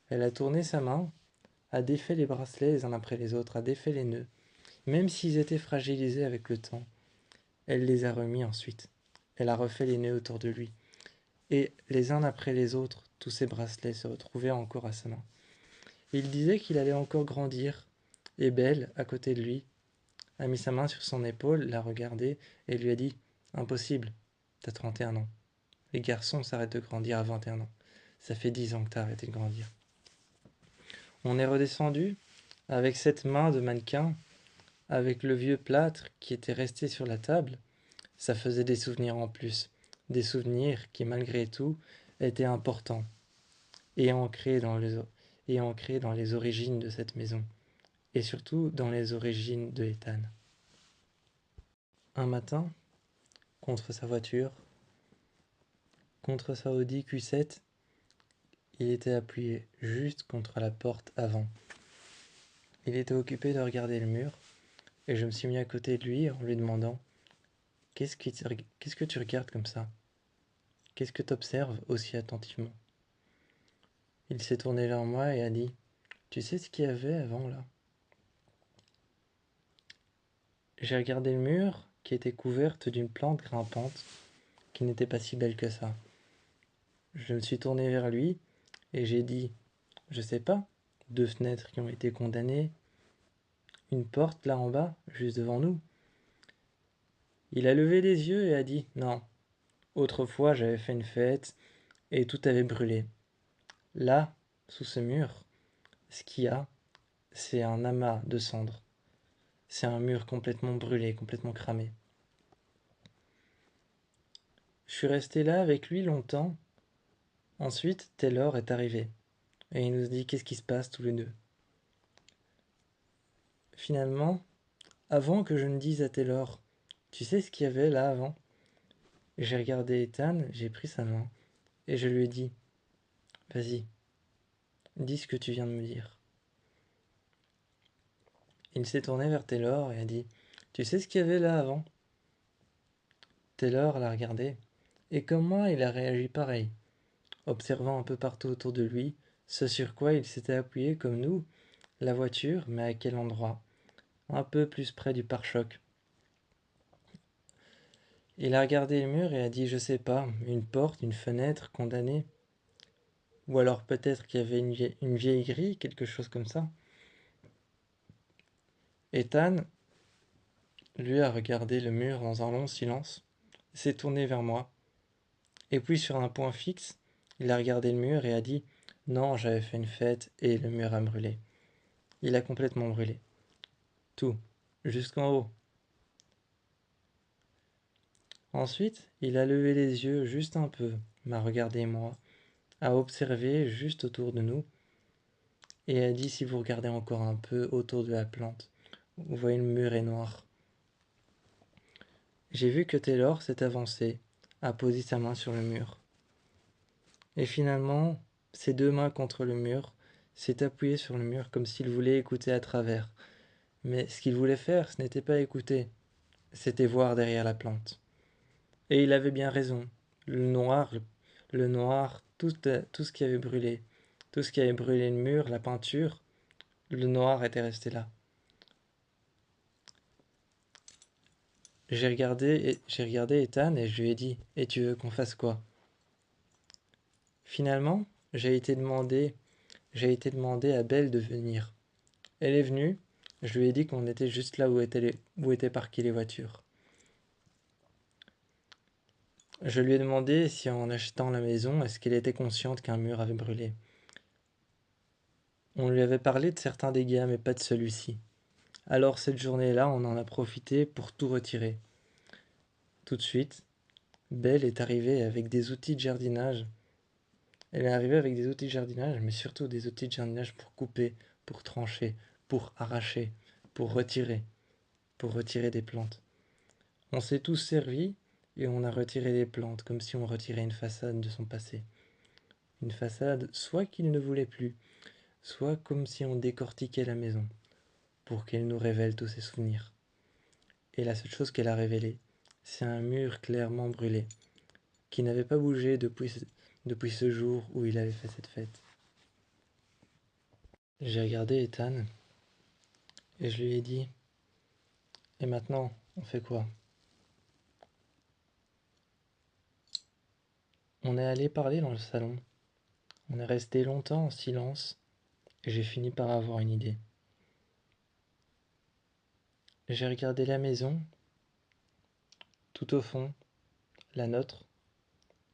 Elle a tourné sa main, a défait les bracelets les uns après les autres, a défait les nœuds, même s'ils étaient fragilisés avec le temps. Elle les a remis ensuite. Elle a refait les nœuds autour de lui. Et les uns après les autres, tous ces bracelets se retrouvaient encore à sa main. Il disait qu'il allait encore grandir, et Belle, à côté de lui, a mis sa main sur son épaule, l'a regardé et lui a dit: impossible, t'as 31 ans. Les garçons s'arrêtent de grandir à 21 ans. Ça fait 10 ans que t'as arrêté de grandir. On est redescendu avec cette main de mannequin, avec le vieux plâtre qui était resté sur la table. Ça faisait des souvenirs en plus, des souvenirs qui malgré tout étaient importants et ancrés dans les origines de cette maison, et surtout dans les origines de Ethan. Un matin, contre sa voiture, contre sa Audi Q7, il était appuyé juste contre la porte avant. Il était occupé de regarder le mur, et je me suis mis à côté de lui en lui demandant: qu'est-ce que tu regardes comme ça? Qu'est-ce que tu observes aussi attentivement? Il s'est tourné vers moi et a dit: tu sais ce qu'il y avait avant là? J'ai regardé le mur qui était couverte d'une plante grimpante qui n'était pas si belle que ça. Je me suis tourné vers lui et j'ai dit: je sais pas, 2 fenêtres qui ont été condamnées, une porte là en bas, juste devant nous. Il a levé les yeux et a dit: non, autrefois j'avais fait une fête et tout avait brûlé. Là, sous ce mur, ce qu'il y a, c'est un amas de cendres. C'est un mur complètement brûlé, complètement cramé. Je suis resté là avec lui longtemps. Ensuite, Taylor est arrivé et il nous dit: qu'est-ce qui se passe tous les deux? Finalement, avant que je ne dise à Taylor: tu sais ce qu'il y avait là avant? J'ai regardé Ethan, j'ai pris sa main et je lui ai dit: vas-y, dis ce que tu viens de me dire. Il s'est tourné vers Taylor et a dit: tu sais ce qu'il y avait là avant? Taylor l'a regardé et comme moi, il a réagi pareil, observant un peu partout autour de lui ce sur quoi il s'était appuyé comme nous, la voiture, mais à quel endroit? Un peu plus près du pare-choc. Il a regardé le mur et a dit: je sais pas, une porte, une fenêtre condamnée. Ou alors peut-être qu'il y avait une vieille grille, quelque chose comme ça. Ethan, lui, a regardé le mur dans un long silence, s'est tourné vers moi, et puis sur un point fixe, il a regardé le mur et a dit: Non, j'avais fait une fête et le mur a brûlé. Il a complètement brûlé. Tout, jusqu'en haut. Ensuite, il a levé les yeux juste un peu, m'a regardé moi, a observé juste autour de nous et a dit si vous regardez encore un peu autour de la plante, vous voyez le mur est noir. J'ai vu que Taylor s'est avancé, a posé sa main sur le mur. Et finalement, ses deux mains contre le mur, s'est appuyé sur le mur comme s'il voulait écouter à travers. Mais ce qu'il voulait faire, ce n'était pas écouter, c'était voir derrière la plante. Et il avait bien raison. Le noir, tout ce qui avait brûlé, tout ce qui avait brûlé le mur, la peinture, le noir était resté là. J'ai regardé Ethan et je lui ai dit, et tu veux qu'on fasse quoi? Finalement, j'ai été demandé à Belle de venir. Elle est venue, je lui ai dit qu'on était juste là où étaient parquées les voitures. Je lui ai demandé si en achetant la maison, est-ce qu'elle était consciente qu'un mur avait brûlé. On lui avait parlé de certains dégâts, mais pas de celui-ci. Alors cette journée-là, on en a profité pour tout retirer. Tout de suite, Belle est arrivée avec des outils de jardinage. Elle est arrivée avec des outils de jardinage, mais surtout des outils de jardinage pour couper, pour trancher, pour arracher, pour retirer des plantes. On s'est tous servis et on a retiré des plantes comme si on retirait une façade de son passé. Une façade soit qu'il ne voulait plus, soit comme si on décortiquait la maison pour qu'elle nous révèle tous ses souvenirs. Et la seule chose qu'elle a révélée, c'est un mur clairement brûlé, qui n'avait pas bougé depuis ce jour où il avait fait cette fête. J'ai regardé Ethan et je lui ai dit, et maintenant, on fait quoi? On est allé parler dans le salon. On est resté longtemps en silence et j'ai fini par avoir une idée. J'ai regardé la maison, tout au fond, la nôtre,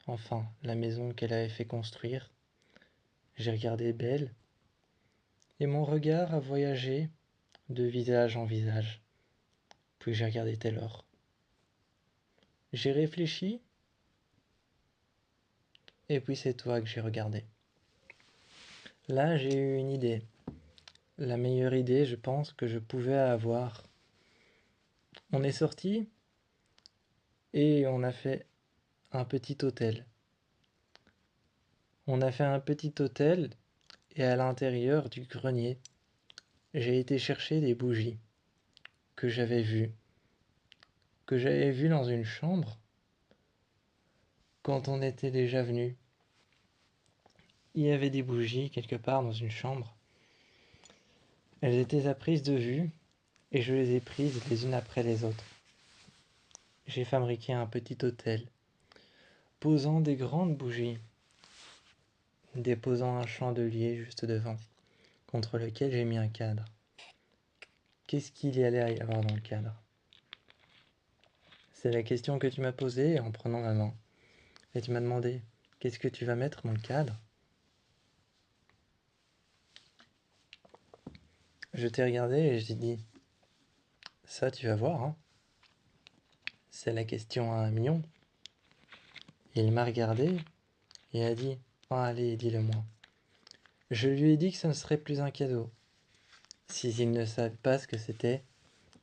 enfin la maison qu'elle avait fait construire. J'ai regardé Belle et mon regard a voyagé de visage en visage. Puis j'ai regardé Taylor. J'ai réfléchi et puis c'est toi que j'ai regardé. Là, j'ai eu une idée. La meilleure idée, je pense, que je pouvais avoir. On est sorti et on a fait un petit hôtel. On a fait un petit hôtel et à l'intérieur du grenier, j'ai été chercher des bougies que j'avais vues, dans une chambre quand on était déjà venu. Il y avait des bougies quelque part dans une chambre. Elles étaient à prise de vue et je les ai prises les unes après les autres. J'ai fabriqué un petit hôtel, posant des grandes bougies, déposant un chandelier juste devant, contre lequel j'ai mis un cadre. Qu'est-ce qu'il y allait y avoir dans le cadre? C'est la question que tu m'as posée en prenant ma main. Et tu m'as demandé, qu'est-ce que tu vas mettre dans le cadre? Je t'ai regardé et je t'ai dit, ça tu vas voir, hein. C'est la question à 1 million. Il m'a regardé et a dit, oh, allez, dis-le-moi. Je lui ai dit que ce ne serait plus un cadeau. S'il ne savait pas ce que c'était,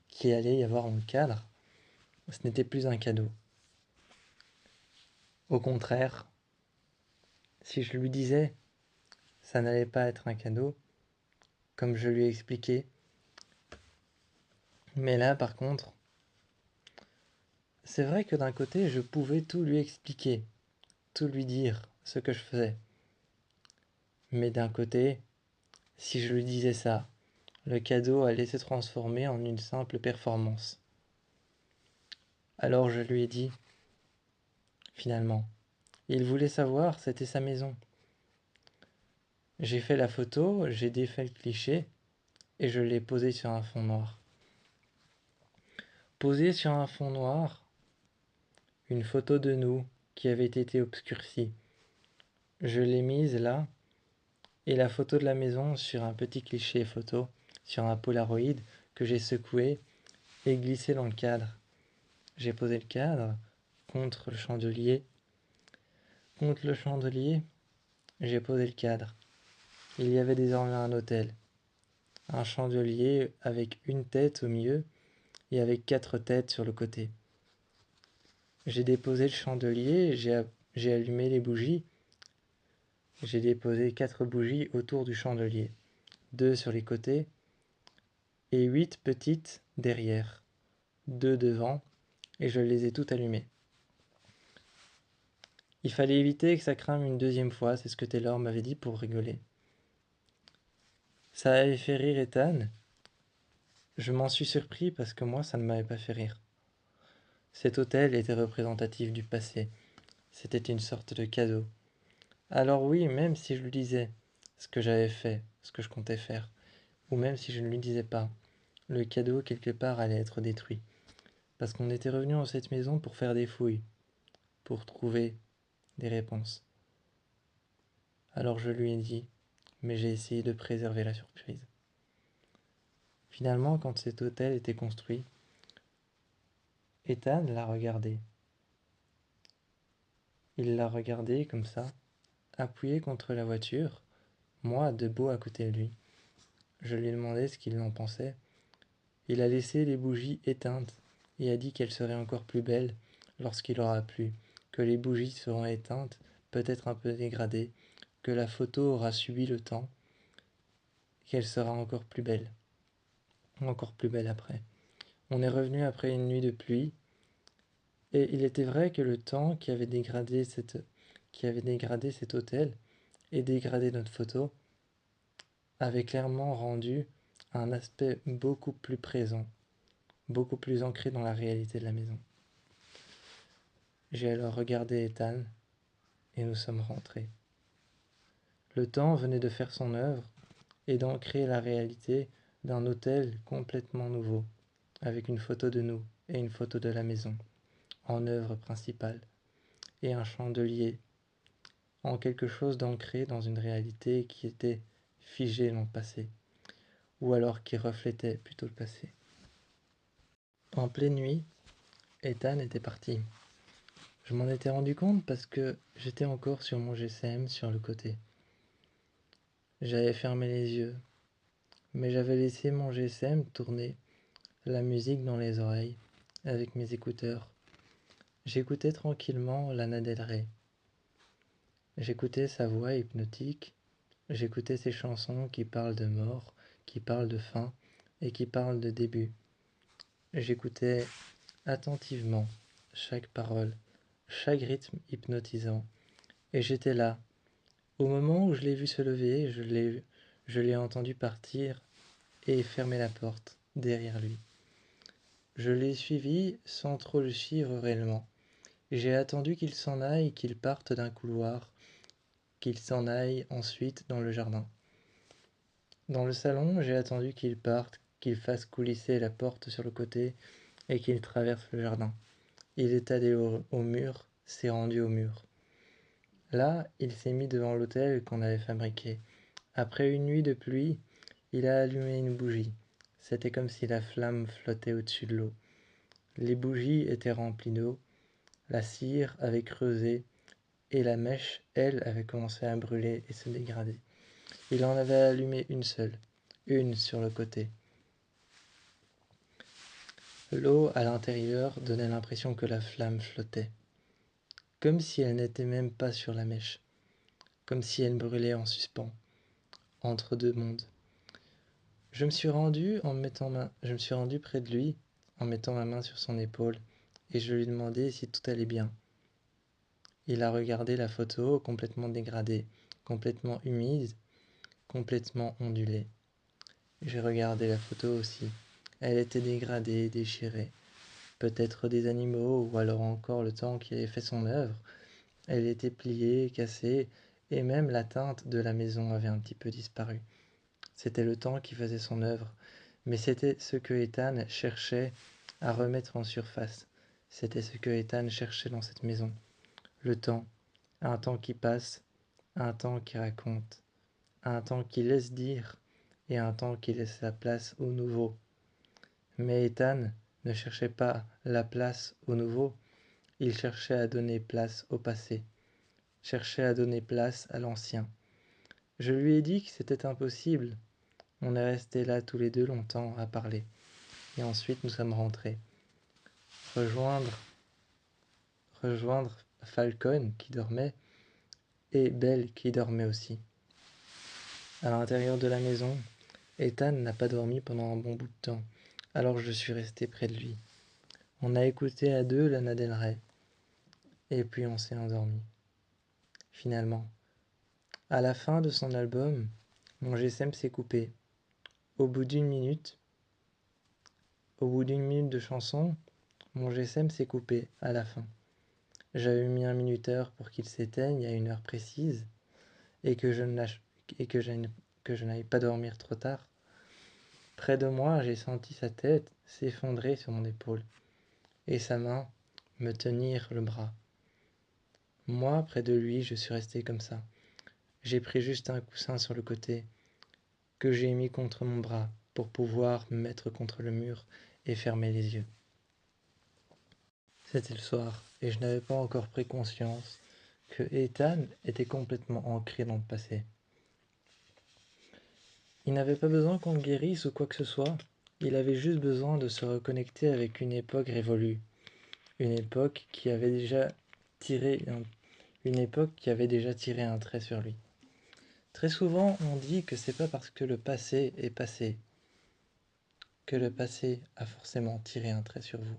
qu'il allait y avoir dans le cadre, ce n'était plus un cadeau. Au contraire, si je lui disais, ça n'allait pas être un cadeau, comme je lui ai expliqué. Mais là, par contre, c'est vrai que d'un côté, je pouvais tout lui expliquer, tout lui dire, ce que je faisais. Mais d'un côté, si je lui disais ça, le cadeau allait se transformer en une simple performance. Alors je lui ai dit, finalement, il voulait savoir, c'était sa maison. J'ai fait la photo, j'ai défait le cliché et je l'ai posé sur un fond noir. Posé sur un fond noir, une photo de nous qui avait été obscurcie. Je l'ai mise là et la photo de la maison sur un petit cliché photo, sur un Polaroid que j'ai secoué et glissé dans le cadre. J'ai posé le cadre contre le chandelier. Contre le chandelier, j'ai posé le cadre. Il y avait désormais un autel. Un chandelier avec une tête au milieu et avec 4 têtes sur le côté. J'ai déposé le chandelier, j'ai allumé les bougies. J'ai déposé 4 bougies autour du chandelier, 2 sur les côtés et 8 petites derrière, 2 devant, et je les ai toutes allumées. Il fallait éviter que ça crame une deuxième fois, c'est ce que Taylor m'avait dit pour rigoler. Ça avait fait rire Ethan. Je m'en suis surpris parce que moi, ça ne m'avait pas fait rire. Cet hôtel était représentatif du passé. C'était une sorte de cadeau. Alors oui, même si je lui disais ce que j'avais fait, ce que je comptais faire, ou même si je ne lui disais pas, le cadeau quelque part allait être détruit. Parce qu'on était revenu dans cette maison pour faire des fouilles, pour trouver des réponses. Alors je lui ai dit, mais j'ai essayé de préserver la surprise. Finalement, quand cet hôtel était construit, Ethan l'a regardé. Il l'a regardé comme ça, appuyé contre la voiture, moi debout à côté de lui. Je lui ai demandé ce qu'il en pensait. Il a laissé les bougies éteintes et a dit qu'elles seraient encore plus belles lorsqu'il aura plu, que les bougies seront éteintes, peut-être un peu dégradées, que la photo aura subi le temps, qu'elle sera encore plus belle après. On est revenu après une nuit de pluie, et il était vrai que le temps qui avait dégradé cet hôtel et dégradé notre photo avait clairement rendu un aspect beaucoup plus présent, beaucoup plus ancré dans la réalité de la maison. J'ai alors regardé Ethan et nous sommes rentrés. Le temps venait de faire son œuvre et d'ancrer la réalité d'un hôtel complètement nouveau, avec une photo de nous et une photo de la maison, en œuvre principale, et un chandelier, en quelque chose d'ancré dans une réalité qui était figée dans le passé, ou alors qui reflétait plutôt le passé. En pleine nuit, Ethan était parti. Je m'en étais rendu compte parce que j'étais encore sur mon GSM sur le côté. J'avais fermé les yeux, mais j'avais laissé mon GSM tourner, la musique dans les oreilles, avec mes écouteurs. J'écoutais tranquillement Lana Del Rey. J'écoutais sa voix hypnotique, j'écoutais ses chansons qui parlent de mort, qui parlent de fin et qui parlent de début. J'écoutais attentivement chaque parole, chaque rythme hypnotisant, et j'étais là. Au moment où je l'ai vu se lever, je l'ai entendu partir et fermer la porte derrière lui. Je l'ai suivi sans trop le suivre réellement. J'ai attendu qu'il s'en aille, qu'il parte d'un couloir, qu'il s'en aille ensuite dans le jardin. Dans le salon, j'ai attendu qu'il parte, qu'il fasse coulisser la porte sur le côté et qu'il traverse le jardin. Il est allé au mur, s'est rendu au mur. Là, il s'est mis devant l'autel qu'on avait fabriqué. Après une nuit de pluie, il a allumé une bougie. C'était comme si la flamme flottait au-dessus de l'eau. Les bougies étaient remplies d'eau, la cire avait creusé et la mèche, elle, avait commencé à brûler et se dégrader. Il en avait allumé une seule, une sur le côté. L'eau à l'intérieur donnait l'impression que la flamme flottait, comme si elle n'était même pas sur la mèche, comme si elle brûlait en suspens, entre deux mondes. Je me suis rendu près de lui, en mettant ma main sur son épaule, et je lui ai demandé si tout allait bien. Il a regardé la photo complètement dégradée, complètement humide, complètement ondulée. J'ai regardé la photo aussi. Elle était dégradée, déchirée. Peut-être des animaux, ou alors encore le temps qui avait fait son œuvre. Elle était pliée, cassée, et même la teinte de la maison avait un petit peu disparu. C'était le temps qui faisait son œuvre, mais c'était ce que Ethan cherchait à remettre en surface. C'était ce que Ethan cherchait dans cette maison. Le temps, un temps qui passe, un temps qui raconte, un temps qui laisse dire et un temps qui laisse la place au nouveau. Mais Ethan ne cherchait pas la place au nouveau, il cherchait à donner place au passé, cherchait à donner place à l'ancien. Je lui ai dit que c'était impossible. On est restés là tous les deux longtemps à parler. Et ensuite nous sommes rentrés. Rejoindre Falcon qui dormait et Belle qui dormait aussi. À l'intérieur de la maison, Ethan n'a pas dormi pendant un bon bout de temps, alors je suis resté près de lui. On a écouté à deux Lana Del Rey, et puis on s'est endormi. Finalement, à la fin de son album, mon GSM s'est coupé. Au bout d'une minute de chanson, mon GSM s'est coupé à la fin. J'avais mis un minuteur pour qu'il s'éteigne à une heure précise et que je n'aille pas dormir trop tard. Près de moi, j'ai senti sa tête s'effondrer sur mon épaule et sa main me tenir le bras. Moi, près de lui, je suis resté comme ça. J'ai pris juste un coussin sur le côté que j'ai mis contre mon bras pour pouvoir me mettre contre le mur et fermer les yeux. C'était le soir et je n'avais pas encore pris conscience que Ethan était complètement ancré dans le passé. Il n'avait pas besoin qu'on le guérisse ou quoi que ce soit, il avait juste besoin de se reconnecter avec une époque révolue, une époque qui avait déjà tiré un trait sur lui. Très souvent, on dit que c'est pas parce que le passé est passé que le passé a forcément tiré un trait sur vous.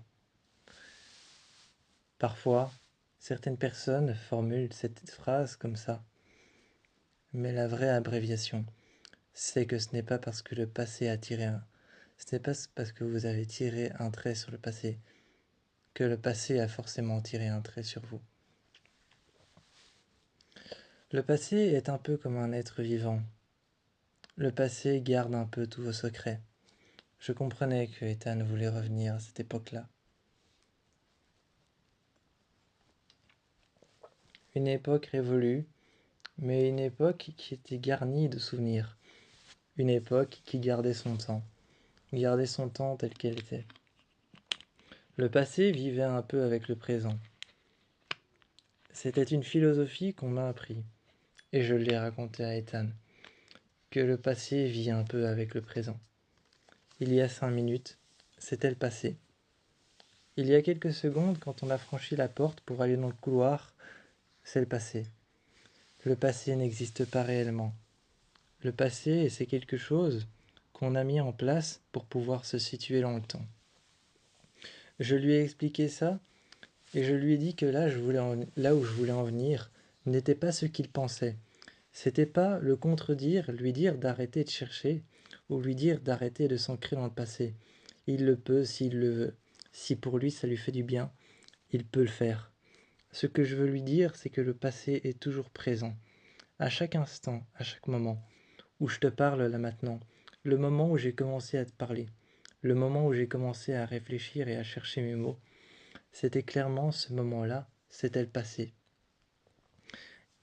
Parfois, certaines personnes formulent cette phrase comme ça, mais la vraie abréviation, c'est que ce n'est pas parce que le passé a tiré un... Ce n'est pas parce que vous avez tiré un trait sur le passé que le passé a forcément tiré un trait sur vous. Le passé est un peu comme un être vivant. Le passé garde un peu tous vos secrets. Je comprenais que Ethan voulait revenir à cette époque-là. Une époque révolue, mais une époque qui était garnie de souvenirs. Une époque qui gardait son temps tel qu'elle était. Le passé vivait un peu avec le présent. C'était une philosophie qu'on m'a appris, et je l'ai raconté à Ethan, que le passé vit un peu avec le présent. Il y a 5 minutes, c'était le passé. Il y a quelques secondes, quand on a franchi la porte pour aller dans le couloir, c'est le passé. Le passé n'existe pas réellement. Le passé, c'est quelque chose qu'on a mis en place pour pouvoir se situer dans le temps. Je lui ai expliqué ça, et je lui ai dit que là où je voulais en venir n'était pas ce qu'il pensait. C'était pas le contredire, lui dire d'arrêter de chercher, ou lui dire d'arrêter de s'ancrer dans le passé. Il le peut s'il le veut. Si pour lui ça lui fait du bien, il peut le faire. Ce que je veux lui dire, c'est que le passé est toujours présent. À chaque instant, à chaque moment, où je te parle là maintenant, le moment où j'ai commencé à te parler, le moment où j'ai commencé à réfléchir et à chercher mes mots, c'était clairement ce moment-là, c'était le passé.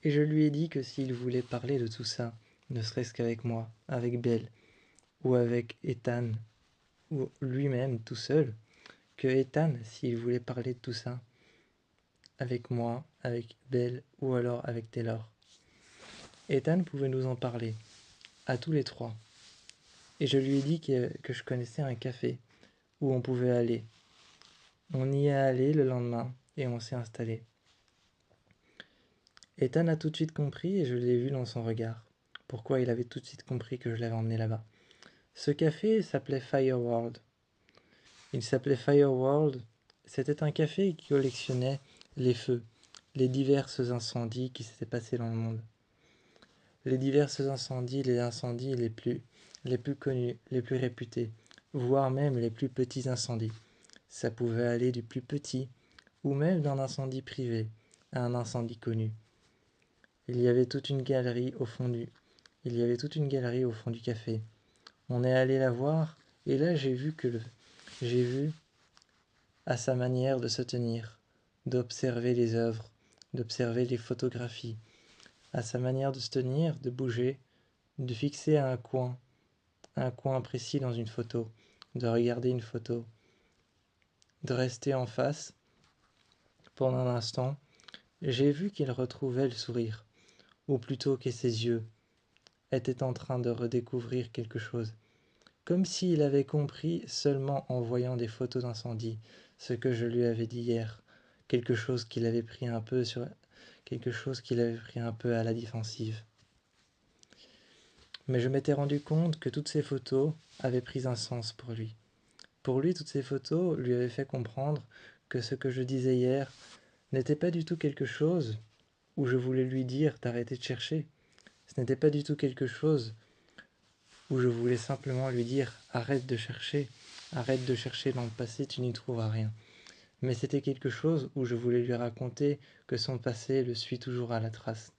Et je lui ai dit que s'il voulait parler de tout ça, ne serait-ce qu'avec moi, avec Belle, ou avec Ethan, ou lui-même tout seul, que Ethan, s'il voulait parler de tout ça, avec moi, avec Belle, ou alors avec Taylor. Ethan pouvait nous en parler, à tous les trois. Et je lui ai dit que je connaissais un café où on pouvait aller. On y est allé le lendemain et on s'est installé. Ethan a tout de suite compris et je l'ai vu dans son regard. Pourquoi il avait tout de suite compris que je l'avais emmené là-bas. Ce café s'appelait Fireworld. Il s'appelait Fireworld. C'était un café qui collectionnait les feux, les divers incendies qui s'étaient passés dans le monde. Les divers incendies, les incendies les plus connus, les plus réputés, voire même les plus petits incendies. Ça pouvait aller du plus petit, ou même d'un incendie privé, à un incendie connu. Il y avait toute une galerie au fond du café. On est allé la voir, et là j'ai vu à sa manière de se tenir, d'observer les œuvres, d'observer les photographies, à sa manière de se tenir, de bouger, de fixer un coin précis dans une photo, de regarder une photo, de rester en face pendant un instant. J'ai vu qu'il retrouvait le sourire, ou plutôt que ses yeux étaient en train de redécouvrir quelque chose, comme s'il avait compris seulement en voyant des photos d'incendie ce que je lui avais dit hier, quelque chose qu'il avait pris un peu à la défensive. Mais je m'étais rendu compte que toutes ces photos avaient pris un sens pour lui. Pour lui, toutes ces photos lui avaient fait comprendre que ce que je disais hier n'était pas du tout quelque chose où je voulais lui dire d'arrêter de chercher. Ce n'était pas du tout quelque chose où je voulais simplement lui dire arrête de chercher dans le passé, tu n'y trouveras rien. Mais c'était quelque chose où je voulais lui raconter que son passé le suit toujours à la trace,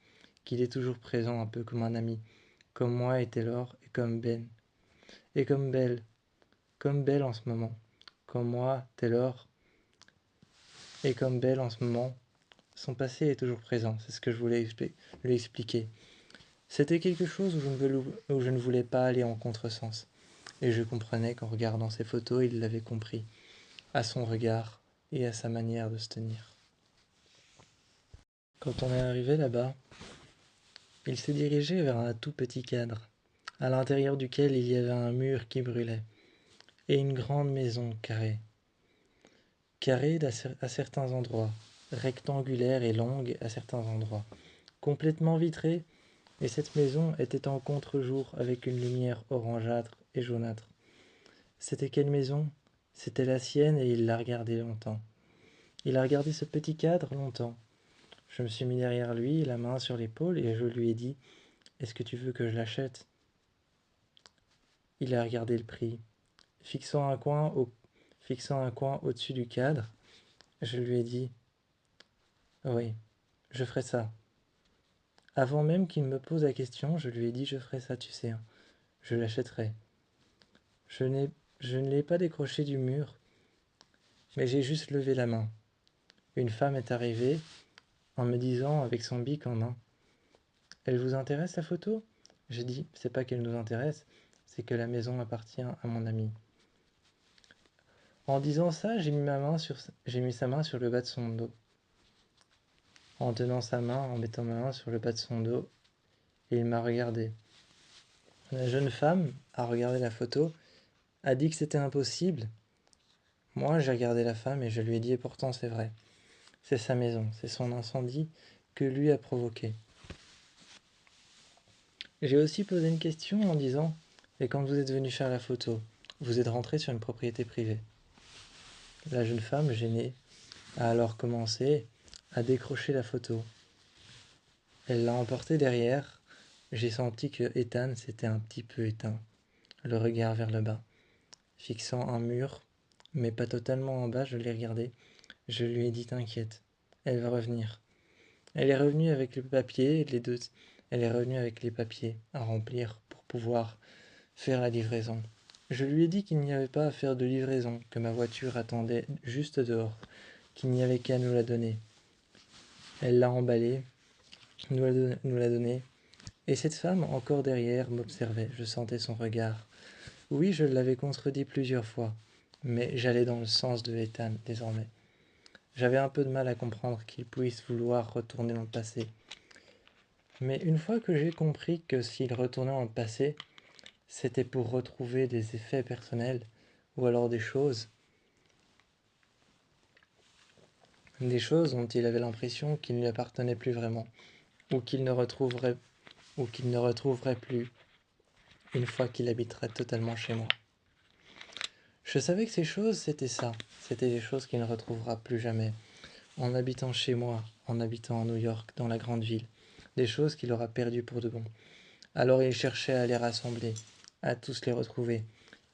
qu'il est toujours présent un peu comme un ami, comme moi et Taylor et comme Ben, et comme Belle en ce moment, comme moi, Taylor, et comme Belle en ce moment. Son passé est toujours présent, c'est ce que je voulais lui expliquer. C'était quelque chose où je ne voulais pas aller en contresens. Et je comprenais qu'en regardant ces photos, il l'avait compris, à son regard et à sa manière de se tenir. Quand on est arrivé là-bas, il s'est dirigé vers un tout petit cadre, à l'intérieur duquel il y avait un mur qui brûlait, et une grande maison carrée. Carrée à certains endroits, rectangulaire et longue à certains endroits, complètement vitrée, et cette maison était en contre-jour avec une lumière orangeâtre et jaunâtre. C'était quelle maison? C'était la sienne et il l'a regardée longtemps. Il a regardé ce petit cadre longtemps. Je me suis mis derrière lui, la main sur l'épaule, et je lui ai dit « Est-ce que tu veux que je l'achète ?» Il a regardé le prix. Fixant un coin au-dessus du cadre, je lui ai dit « Oui, je ferai ça. » Avant même qu'il me pose la question, je lui ai dit « Je ferai ça, tu sais, hein. Je l'achèterai. » Je ne l'ai pas décroché du mur, mais j'ai juste levé la main. Une femme est arrivée en me disant avec son bic en main « Elle vous intéresse la photo ?» J'ai dit « C'est pas qu'elle nous intéresse, c'est que la maison appartient à mon ami. » En disant ça, j'ai mis sa main sur le bas de son dos. En tenant sa main, en mettant ma main sur le bas de son dos, et il m'a regardé. La jeune femme a regardé la photo, a dit que c'était impossible. Moi, j'ai regardé la femme et je lui ai dit « Et pourtant, c'est vrai. C'est sa maison, c'est son incendie que lui a provoqué. » J'ai aussi posé une question en disant « Et quand vous êtes venu faire la photo, vous êtes rentré sur une propriété privée ?» La jeune femme, gênée, a alors commencé à décrocher la photo. Elle l'a emportée derrière. J'ai senti que Ethan s'était un petit peu éteint, le regard vers le bas, fixant un mur, mais pas totalement en bas, je l'ai regardé. Je lui ai dit « T'inquiète, elle va revenir. » Elle est revenue avec le papier, Elle est revenue avec les papiers à remplir pour pouvoir faire la livraison. Je lui ai dit qu'il n'y avait pas à faire de livraison, que ma voiture attendait juste dehors, qu'il n'y avait qu'à nous la donner. Elle l'a emballée, nous l'a donnée, et cette femme, encore derrière, m'observait. Je sentais son regard. Oui, je l'avais contredit plusieurs fois, mais j'allais dans le sens de Ethan désormais. J'avais un peu de mal à comprendre qu'il puisse vouloir retourner dans le passé. Mais une fois que j'ai compris que s'il retournait dans le passé, c'était pour retrouver des effets personnels, ou alors des choses dont il avait l'impression qu'il ne lui appartenaient plus vraiment, ou qu'il ne retrouverait plus une fois qu'il habiterait totalement chez moi. Je savais que ces choses, c'était ça, c'était des choses qu'il ne retrouvera plus jamais, en habitant chez moi, en habitant à New York, dans la grande ville, des choses qu'il aura perdues pour de bon. Alors il cherchait à les rassembler, à tous les retrouver,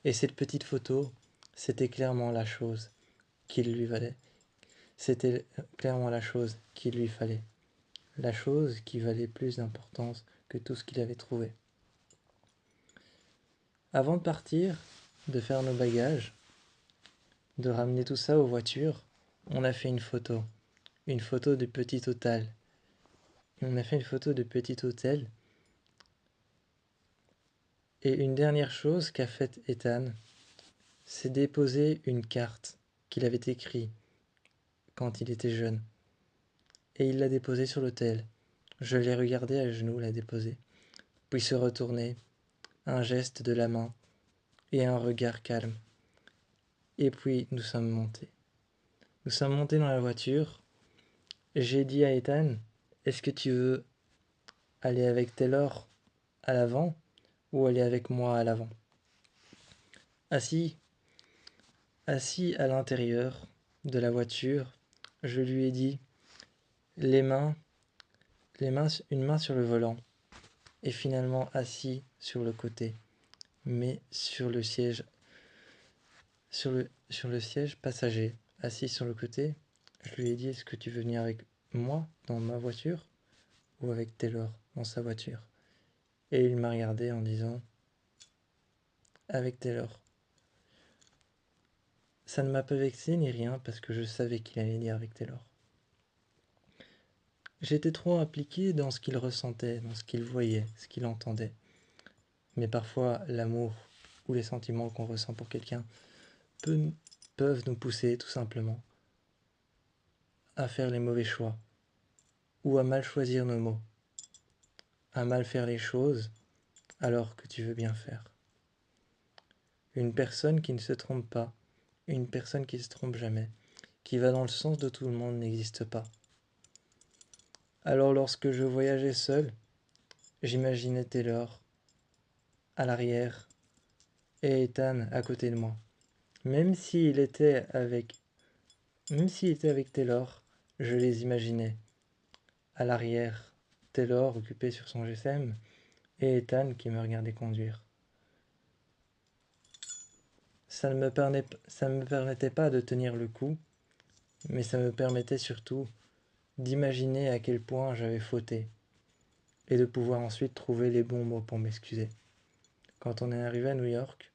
et cette petite photo, c'était clairement la chose qu'il lui valait. C'était clairement la chose qu'il lui fallait. La chose qui valait plus d'importance que tout ce qu'il avait trouvé. Avant de partir, de faire nos bagages, de ramener tout ça aux voitures, on a fait une photo du petit hôtel. On a fait une photo du petit hôtel Et une dernière chose qu'a faite Ethan, c'est déposer une carte qu'il avait écrite quand il était jeune. Et il l'a déposée sur l'autel. Je l'ai regardé à genoux la déposer, puis se retourner, un geste de la main et un regard calme. Et puis nous sommes montés. Nous sommes montés dans la voiture. J'ai dit à Ethan, est-ce que tu veux aller avec Taylor à l'avant ou aller avec moi à l'avant? Assis à l'intérieur de la voiture, je lui ai dit, les mains, une main sur le volant, et finalement assis sur le côté, mais sur le siège, sur le siège passager, assis sur le côté. Je lui ai dit, est-ce que tu veux venir avec moi dans ma voiture ou avec Taylor dans sa voiture? Et il m'a regardé en disant, avec Taylor. Ça ne m'a pas vexé ni rien parce que je savais qu'il allait dire avec Taylor. J'étais trop impliqué dans ce qu'il ressentait, dans ce qu'il voyait, ce qu'il entendait. Mais parfois, l'amour ou les sentiments qu'on ressent pour quelqu'un peuvent nous pousser tout simplement à faire les mauvais choix ou à mal choisir nos mots, à mal faire les choses alors que tu veux bien faire. Une personne qui ne se trompe pas, une personne qui se trompe jamais, qui va dans le sens de tout le monde n'existe pas. Alors lorsque je voyageais seul, j'imaginais Taylor à l'arrière et Ethan à côté de moi. Même s'il était avec Taylor, je les imaginais à l'arrière, Taylor occupé sur son GSM et Ethan qui me regardait conduire. Ça ne me permettait pas de tenir le coup, mais ça me permettait surtout d'imaginer à quel point j'avais fauté et de pouvoir ensuite trouver les bons mots pour m'excuser. Quand on est arrivé à New York,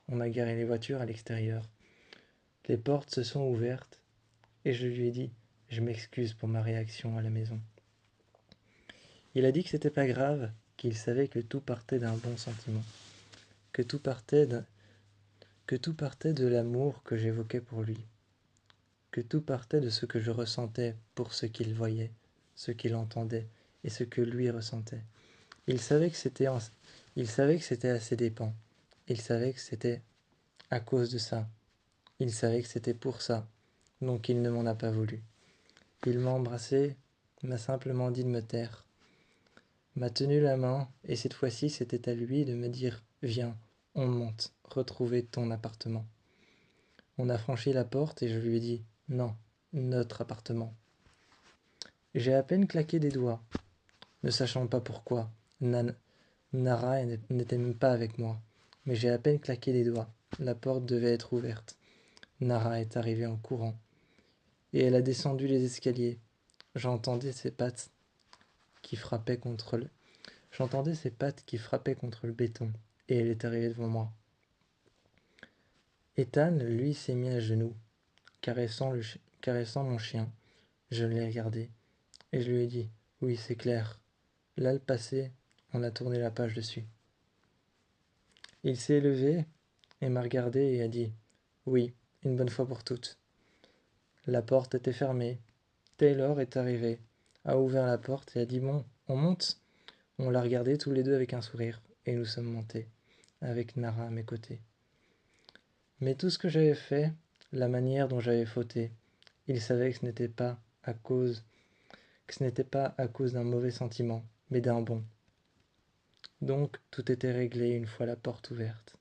on a garé les voitures à l'extérieur. Les portes se sont ouvertes et je lui ai dit « Je m'excuse pour ma réaction à la maison ». Il a dit que c'était pas grave, qu'il savait que tout partait d'un bon sentiment, que tout partait de l'amour que j'évoquais pour lui, que tout partait de ce que je ressentais pour ce qu'il voyait, ce qu'il entendait et ce que lui ressentait. Il savait que c'était à ses dépens. Il savait que c'était à cause de ça. Il savait que c'était pour ça. Donc il ne m'en a pas voulu. Il m'a embrassé, m'a simplement dit de me taire, m'a tenu la main, et cette fois-ci c'était à lui de me dire « Viens, on monte, retrouver ton appartement ». On a franchi la porte et je lui ai dit « Non, notre appartement ». J'ai à peine claqué des doigts, ne sachant pas pourquoi. Nara n'était même pas avec moi, mais j'ai à peine claqué des doigts. La porte devait être ouverte. Nara est arrivée en courant, et elle a descendu les escaliers. J'entendais ses pattes qui frappaient contre le béton, et elle est arrivée devant moi. Ethan, lui, s'est mis à genoux, caressant mon chien. Je l'ai regardé, et je lui ai dit « Oui, c'est clair. Là, le passé, on a tourné la page dessus. » Il s'est levé et m'a regardé et a dit « Oui, une bonne fois pour toutes. » La porte était fermée. Taylor est arrivé, a ouvert la porte et a dit « Bon, on monte ?» On l'a regardé tous les deux avec un sourire, et nous sommes montés, avec Nara à mes côtés. Mais tout ce que j'avais fait, la manière dont j'avais fauté, il savait que ce n'était pas à cause d'un mauvais sentiment, mais d'un bon. Donc tout était réglé une fois la porte ouverte.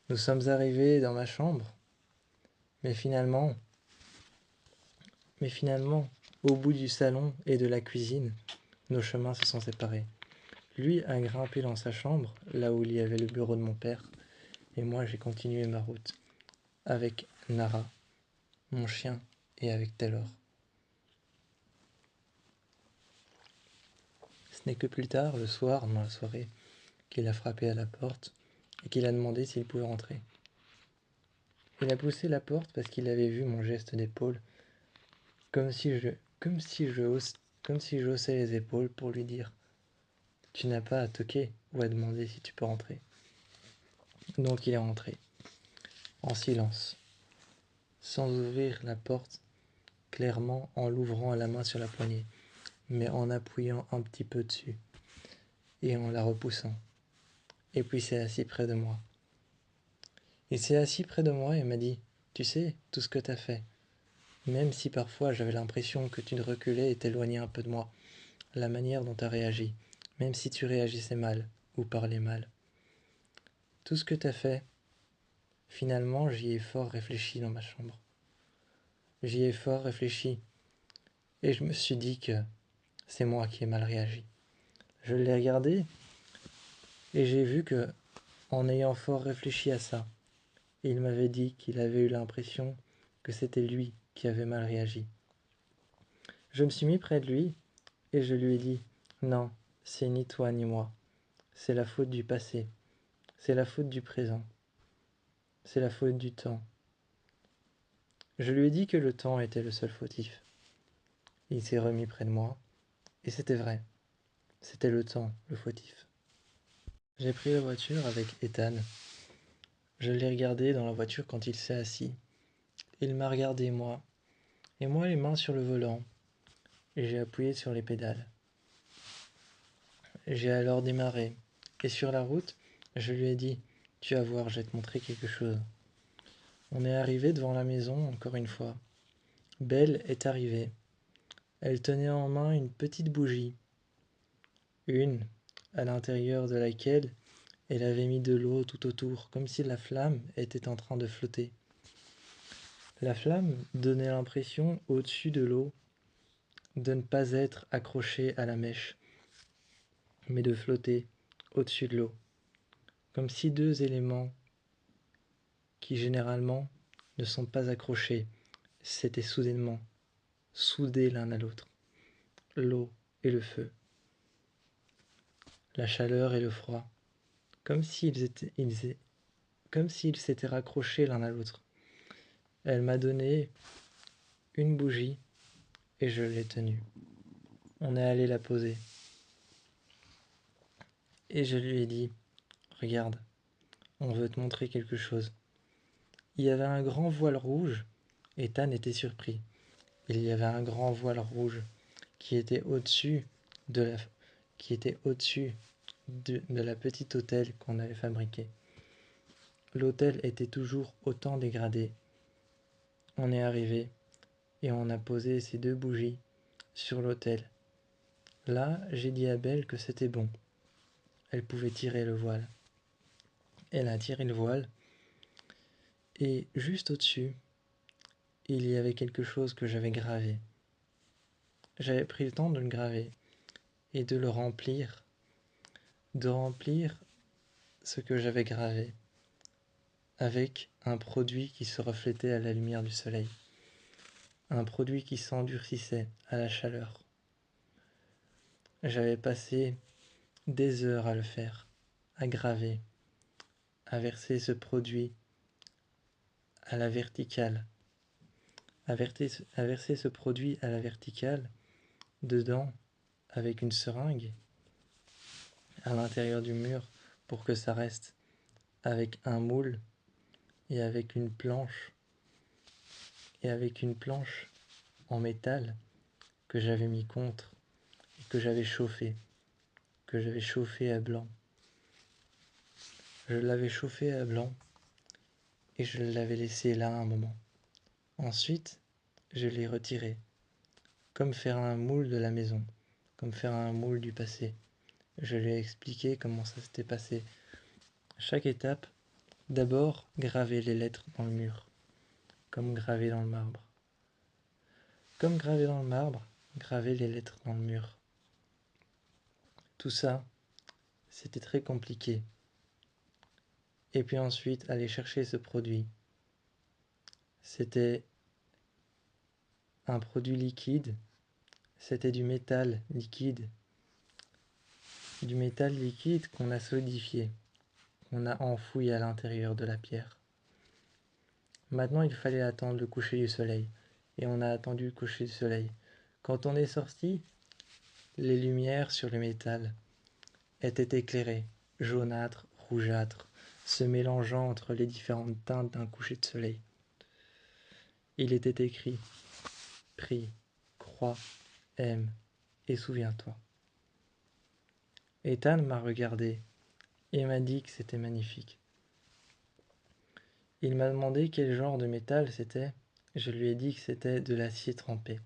Nous sommes arrivés dans ma chambre, mais finalement, au bout du salon et de la cuisine, nos chemins se sont séparés. Lui a grimpé dans sa chambre, là où il y avait le bureau de mon père, et moi j'ai continué ma route, avec Nara, mon chien, et avec Taylor. Ce n'est que plus tard, le soir, dans la soirée, qu'il a frappé à la porte et qu'il a demandé s'il pouvait rentrer. Il a poussé la porte parce qu'il avait vu mon geste d'épaule, comme si je haussais les épaules pour lui dire Tu n'as pas à toquer ou à demander si tu peux rentrer. » Donc il est rentré, en silence, sans ouvrir la porte clairement en l'ouvrant à la main sur la poignée, mais en appuyant un petit peu dessus et en la repoussant. Et puis s'est assis près de moi. Il s'est assis près de moi et m'a dit: « Tu sais, tout ce que t'as fait, même si parfois j'avais l'impression que tu reculais et t'éloignais un peu de moi, la manière dont t'as réagi, même si tu réagissais mal ou parlais mal. Tout ce que t'as fait, finalement, j'y ai fort réfléchi dans ma chambre. J'y ai fort réfléchi et je me suis dit que c'est moi qui ai mal réagi. Je l'ai regardé et j'ai vu que, en ayant fort réfléchi à ça, il m'avait dit qu'il avait eu l'impression que c'était lui qui avait mal réagi. Je me suis mis près de lui et je lui ai dit: « Non, c'est ni toi ni moi. C'est la faute du passé. C'est la faute du présent. C'est la faute du temps. » Je lui ai dit que le temps était le seul fautif. Il s'est remis près de moi et c'était vrai. C'était le temps, le fautif. J'ai pris la voiture avec Ethan. Je l'ai regardé dans la voiture quand il s'est assis. Il m'a regardé moi, et moi les mains sur le volant, et j'ai appuyé sur les pédales. J'ai alors démarré, et sur la route, je lui ai dit: « Tu vas voir, je vais te montrer quelque chose. » On est arrivé devant la maison encore une fois. Belle est arrivée. Elle tenait en main une petite bougie, une à l'intérieur de laquelle elle avait mis de l'eau tout autour, comme si la flamme était en train de flotter. La flamme donnait l'impression, au-dessus de l'eau, de ne pas être accrochée à la mèche, mais de flotter au-dessus de l'eau, comme si deux éléments qui généralement ne sont pas accrochés s'étaient soudainement soudés l'un à l'autre. L'eau et le feu, la chaleur et le froid, comme s'ils s'étaient raccrochés l'un à l'autre. Elle m'a donné une bougie et je l'ai tenue. On est allé la poser. Et je lui ai dit: « Regarde, on veut te montrer quelque chose. » Il y avait un grand voile rouge, et Ethan était surpris. Il y avait un grand voile rouge qui était au-dessus de la, qui était au-dessus de la petite autel qu'on avait fabriqué. L'autel était toujours autant dégradé. On est arrivé et on a posé ces deux bougies sur l'autel. Là, j'ai dit à Belle que c'était bon. Elle pouvait tirer le voile. Elle a tiré le voile et juste au-dessus, il y avait quelque chose que j'avais gravé. J'avais pris le temps de le graver et de remplir ce que j'avais gravé avec un produit qui se reflétait à la lumière du soleil, un produit qui s'endurcissait à la chaleur. J'avais passé des heures à le faire, à graver, à verser ce produit à la verticale, à verser ce produit à la verticale, dedans, avec une seringue, à l'intérieur du mur, pour que ça reste, avec un moule et avec une planche, en métal que j'avais mis contre et que j'avais chauffé à blanc. Je l'avais chauffé à blanc et je l'avais laissé là un moment. Ensuite, je l'ai retiré, comme faire un moule de la maison, comme faire un moule du passé. Je lui ai expliqué comment ça s'était passé. Chaque étape, d'abord graver les lettres dans le mur, comme graver dans le marbre. Comme graver dans le marbre, graver les lettres dans le mur. Tout ça, c'était très compliqué. Et puis ensuite, aller chercher ce produit. C'était un produit liquide, c'était du métal liquide qu'on a solidifié, qu'on a enfoui à l'intérieur de la pierre. Maintenant, il fallait attendre le coucher du soleil, et on a attendu le coucher du soleil. Quand on est sorti, les lumières sur le métal était éclairé, jaunâtre, rougeâtre, se mélangeant entre les différentes teintes d'un coucher de soleil. Il était écrit « Prie, crois, aime et souviens-toi ». Ethan m'a regardé et m'a dit que c'était magnifique. Il m'a demandé quel genre de métal c'était. Je lui ai dit que c'était de l'acier trempé.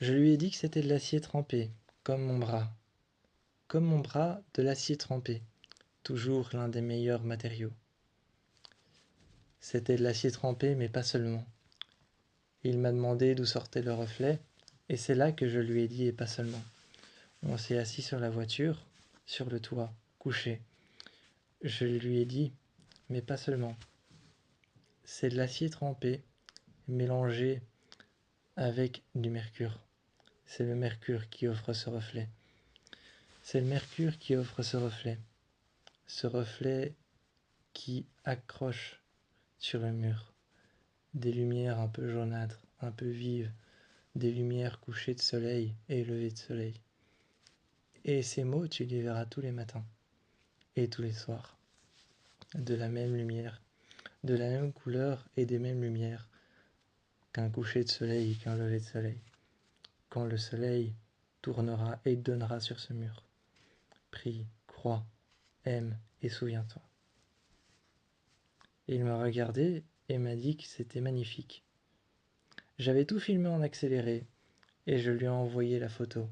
Je lui ai dit que c'était de l'acier trempé, comme mon bras. Comme mon bras, de l'acier trempé, toujours l'un des meilleurs matériaux. C'était de l'acier trempé, mais pas seulement. Il m'a demandé d'où sortait le reflet, et c'est là que je lui ai dit et pas seulement. On s'est assis sur la voiture, sur le toit, couché. Je lui ai dit, mais pas seulement. C'est de l'acier trempé, mélangé avec du mercure. C'est le mercure qui offre ce reflet. C'est le mercure qui offre ce reflet. Ce reflet qui accroche sur le mur. Des lumières un peu jaunâtres, un peu vives, des lumières couchées de soleil et levées de soleil. Et ces mots, tu les verras tous les matins et tous les soirs. De la même lumière, de la même couleur et des mêmes lumières qu'un coucher de soleil et qu'un lever de soleil. Quand le soleil tournera et donnera sur ce mur. Prie, crois, aime et souviens-toi. Il m'a regardé et m'a dit que c'était magnifique. J'avais tout filmé en accéléré et je lui ai envoyé la photo.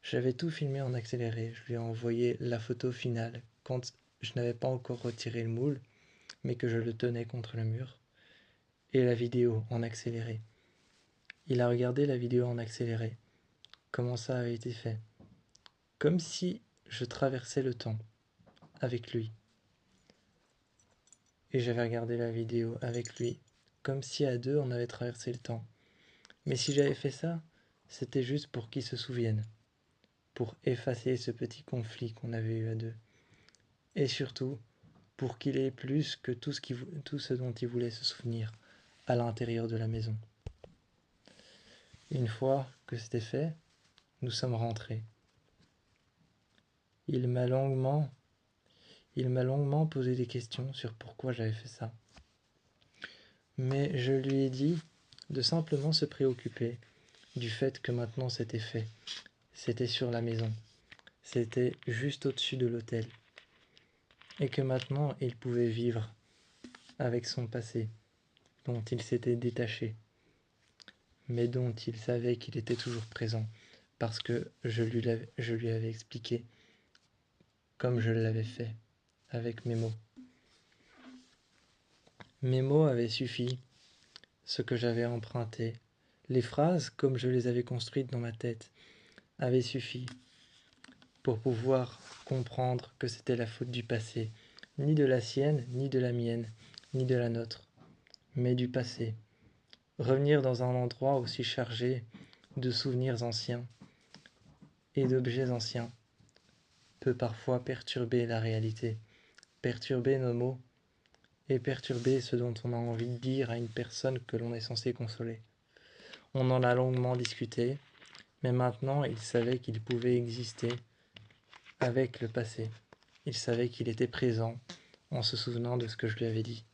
J'avais tout filmé en accéléré, je lui ai envoyé la photo finale quand je n'avais pas encore retiré le moule, mais que je le tenais contre le mur, et la vidéo en accéléré. Il a regardé la vidéo en accéléré, comment ça avait été fait, comme si je traversais le temps avec lui. Et j'avais regardé la vidéo avec lui, comme si à deux on avait traversé le temps. Mais si j'avais fait ça, c'était juste pour qu'il se souvienne, pour effacer ce petit conflit qu'on avait eu à deux. Et surtout, pour qu'il ait plus que tout ce dont il voulait se souvenir à l'intérieur de la maison. Une fois que c'était fait, nous sommes rentrés. Il m'a longuement posé des questions sur pourquoi j'avais fait ça. Mais je lui ai dit de simplement se préoccuper du fait que maintenant c'était fait. C'était sur la maison. C'était juste au-dessus de l'hôtel. Et que maintenant il pouvait vivre avec son passé, dont il s'était détaché, mais dont il savait qu'il était toujours présent, parce que je lui avais expliqué comme je l'avais fait, avec mes mots. Mes mots avaient suffi, ce que j'avais emprunté, les phrases comme je les avais construites dans ma tête, avaient suffi pour pouvoir comprendre que c'était la faute du passé, ni de la sienne, ni de la mienne, ni de la nôtre, mais du passé. Revenir dans un endroit aussi chargé de souvenirs anciens et d'objets anciens peut parfois perturber la réalité, perturber nos mots et perturber ce dont on a envie de dire à une personne que l'on est censé consoler. On en a longuement discuté, mais maintenant il savait qu'il pouvait exister avec le passé. Il savait qu'il était présent en se souvenant de ce que je lui avais dit.